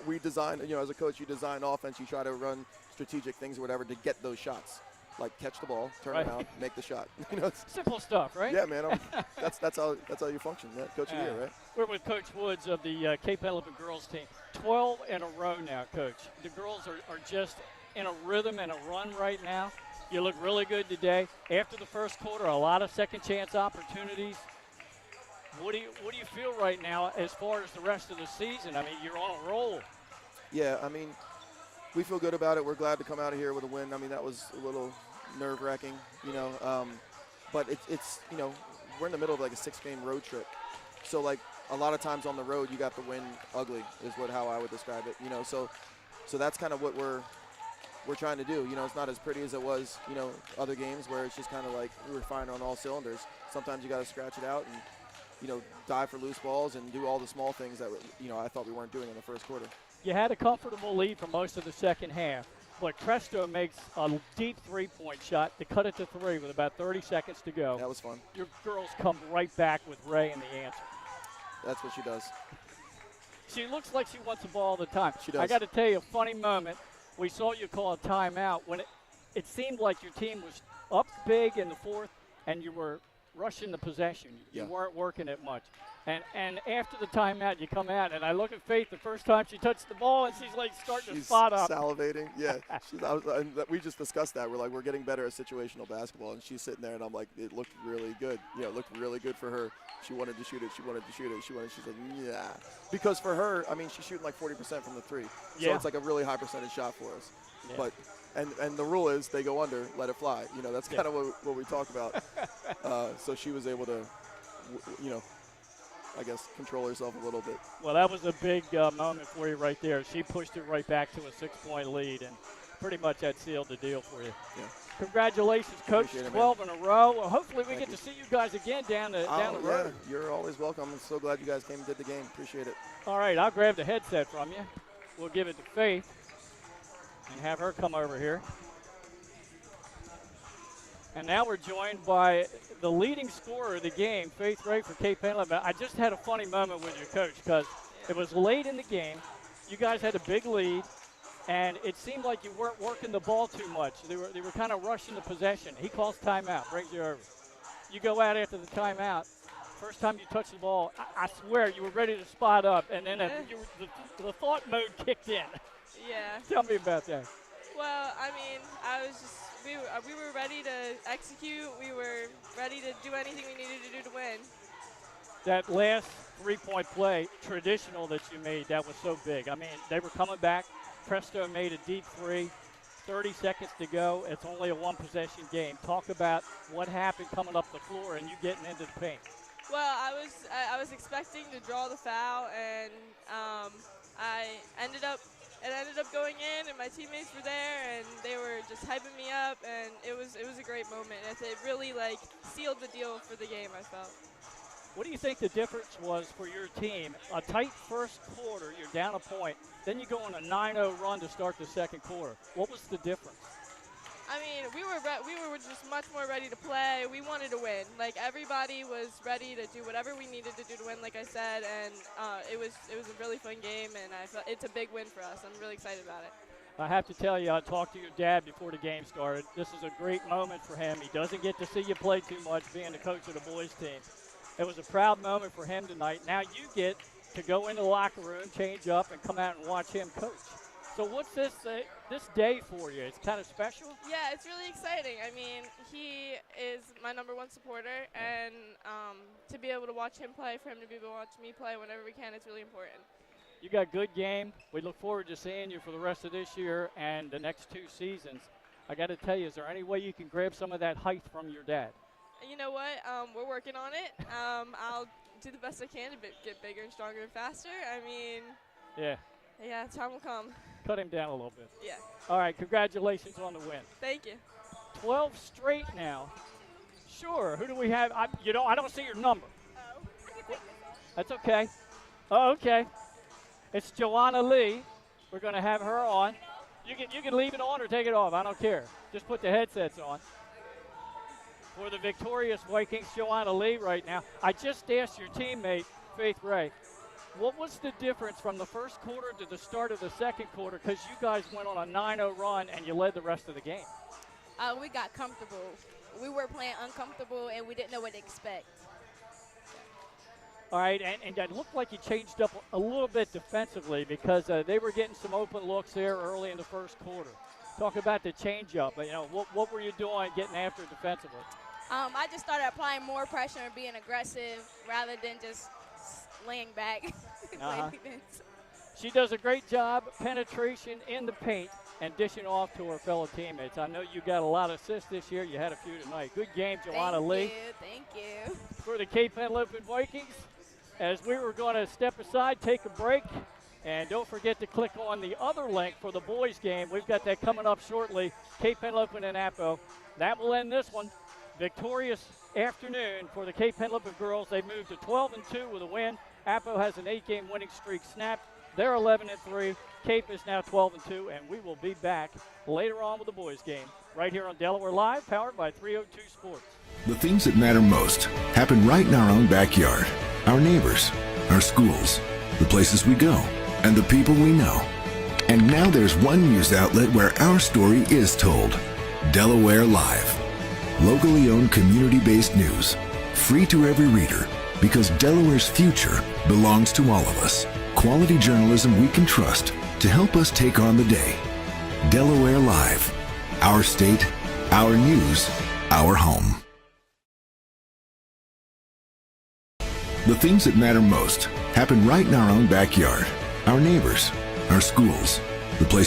We design, you know, as a coach, you design offense, you try to run strategic things or whatever to get those shots. Like catch the ball, turn around, make the shot. You know, simple stuff, right? Yeah, man. That's how you function. Yeah, coach of the year, right? We're with Coach Woods of the Cape Henlopen girls team. 12 in a row now, Coach. The girls are just in a rhythm and a run right now. You look really good today. After the first quarter, a lot of second chance opportunities. What do you feel right now as far as the rest of the season? I mean, you're on a roll. Yeah, I mean, we feel good about it. We're glad to come out of here with a win. I mean, that was a little nerve-wracking, you know. But it's you know, we're in the middle of like a 6-game road trip. So like a lot of times on the road, you got the win ugly is how I would describe it. You know, so that's kind of what we're trying to do. You know, it's not as pretty as it was, you know, other games where it's just kind of like we were firing on all cylinders. Sometimes you got to scratch it out and, you know, dive for loose balls and do all the small things that, you know, I thought we weren't doing in the first quarter. You had a comfortable lead for most of the second half, but Cresto makes a deep three-point shot to cut it to 3 with about 30 seconds to go. That was fun. Your girls come right back with Ray in the answer. That's what she does. She looks like she wants the ball all the time. She does. I got to tell you a funny moment. We saw you call a timeout when it seemed like your team was up big in the fourth and you were rushing the possession. You weren't working it much. And after the timeout, you come out, and I look at Faith the first time she touched the ball, and she's like starting to spot up. Salivating. Yeah. We just discussed that. We're like, we're getting better at situational basketball, and she's sitting there, and I'm like, it looked really good. You know, it looked really good for her. She wanted to shoot it. She's like, yeah. Because for her, I mean, she's shooting like 40% from the 3. So it's like a really high percentage shot for us. Yeah. But and the rule is they go under, let it fly. You know, that's kind of what we talk about. So she was able to, you know, I guess, control herself a little bit. Well, that was a big moment for you right there. She pushed it right back to a 6-point lead, and pretty much that sealed the deal for you. Yeah. Congratulations, Coach. Appreciate it, 12 in a row. Well, hopefully we Thank get you. to see you guys again down the road. Yeah, you're always welcome. I'm so glad you guys came and did the game. Appreciate it. All right, I'll grab the headset from you. We'll give it to Faith and have her come over here. And now we're joined by the leading scorer of the game, Faith Ray for Cape Henlopen. I just had a funny moment with your coach because it was late in the game. You guys had a big lead, and it seemed like you weren't working the ball too much. They were kind of rushing the possession. He calls timeout, brings you over. You go out after the timeout. First time you touched the ball, I swear you were ready to spot up, and then the thought mode kicked in. Yeah. Tell me about that. Well, I mean, we were ready to execute. We were ready to do anything we needed to do to win. That last three-point play, traditional that you made, that was so big. I mean, they were coming back. Presto made a deep three. 30 seconds to go. It's only a one-possession game. Talk about what happened coming up the floor and you getting into the paint. Well, I was expecting to draw the foul, and it ended up going in, and my teammates were there, and they were just hyping me up, and it was a great moment. It really sealed the deal for the game, I felt. What do you think the difference was for your team? A tight first quarter, you're down a point, then you go on a 9-0 run to start the second quarter. What was the difference? I mean, we were just much more ready to play. We wanted to win. Everybody was ready to do whatever we needed to do to win, like I said, and it was a really fun game, and I felt it's a big win for us. I'm really excited about it. I have to tell you, I talked to your dad before the game started. This is a great moment for him. He doesn't get to see you play too much, being the coach of the boys team. It was a proud moment for him tonight. Now you get to go in the locker room, change up, and come out and watch him coach. So what's this day for you? It's kind of special? Yeah, it's really exciting. I mean, he is my #1 supporter, and to be able to watch him play, for him to be able to watch me play whenever we can, it's really important. You got a good game. We look forward to seeing you for the rest of this year and the next 2 seasons. I got to tell you, is there any way you can grab some of that height from your dad? You know what? We're working on it. I'll do the best I can to get bigger and stronger and faster. I mean, yeah, time will come. Cut him down a little bit. Yeah. All right, congratulations on the win. Thank you. 12 straight now. Sure. Who do we have? I don't see your number. Oh. That's okay. Oh, okay. It's Joanna Lee. We're going to have her on. You can leave it on or take it off. I don't care. Just put the headsets on. For the victorious Vikings, Joanna Lee right now. I just asked your teammate, Faith Ray, what was the difference from the first quarter to the start of the second quarter? Because you guys went on a 9-0 run and you led the rest of the game. We got comfortable. We were playing uncomfortable, and we didn't know what to expect. All right, and it looked like you changed up a little bit defensively because they were getting some open looks there early in the first quarter. Talk about the change-up. What were you doing getting after defensively? I just started applying more pressure and being aggressive rather than just laying back. She does a great job, penetration in the paint, and dishing off to her fellow teammates. I know you got a lot of assists this year. You had a few tonight. Good game, Joanna Lee. Thank you. For the Cape Henlopen Vikings, as we were going to step aside, take a break, and don't forget to click on the other link for the boys game. We've got that coming up shortly, Cape Henlopen and Appo. That will end this one. Victorious afternoon for the Cape Henlopen girls. They've moved to 12-2 with a win. Appo has an 8-game winning streak snapped. They're 11-3. Cape is now 12-2, and we will be back later on with the boys game right here on Delaware Live, powered by 302 Sports. The things that matter most happen right in our own backyard. Our neighbors, our schools, the places we go, and the people we know. And now there's one news outlet where our story is told. Delaware Live. Locally owned, community-based news. Free to every reader, because Delaware's future belongs to all of us. Quality journalism we can trust to help us take on the day. Delaware Live. Our state, our news, our home. The things that matter most happen right in our own backyard. Our neighbors, our schools, the places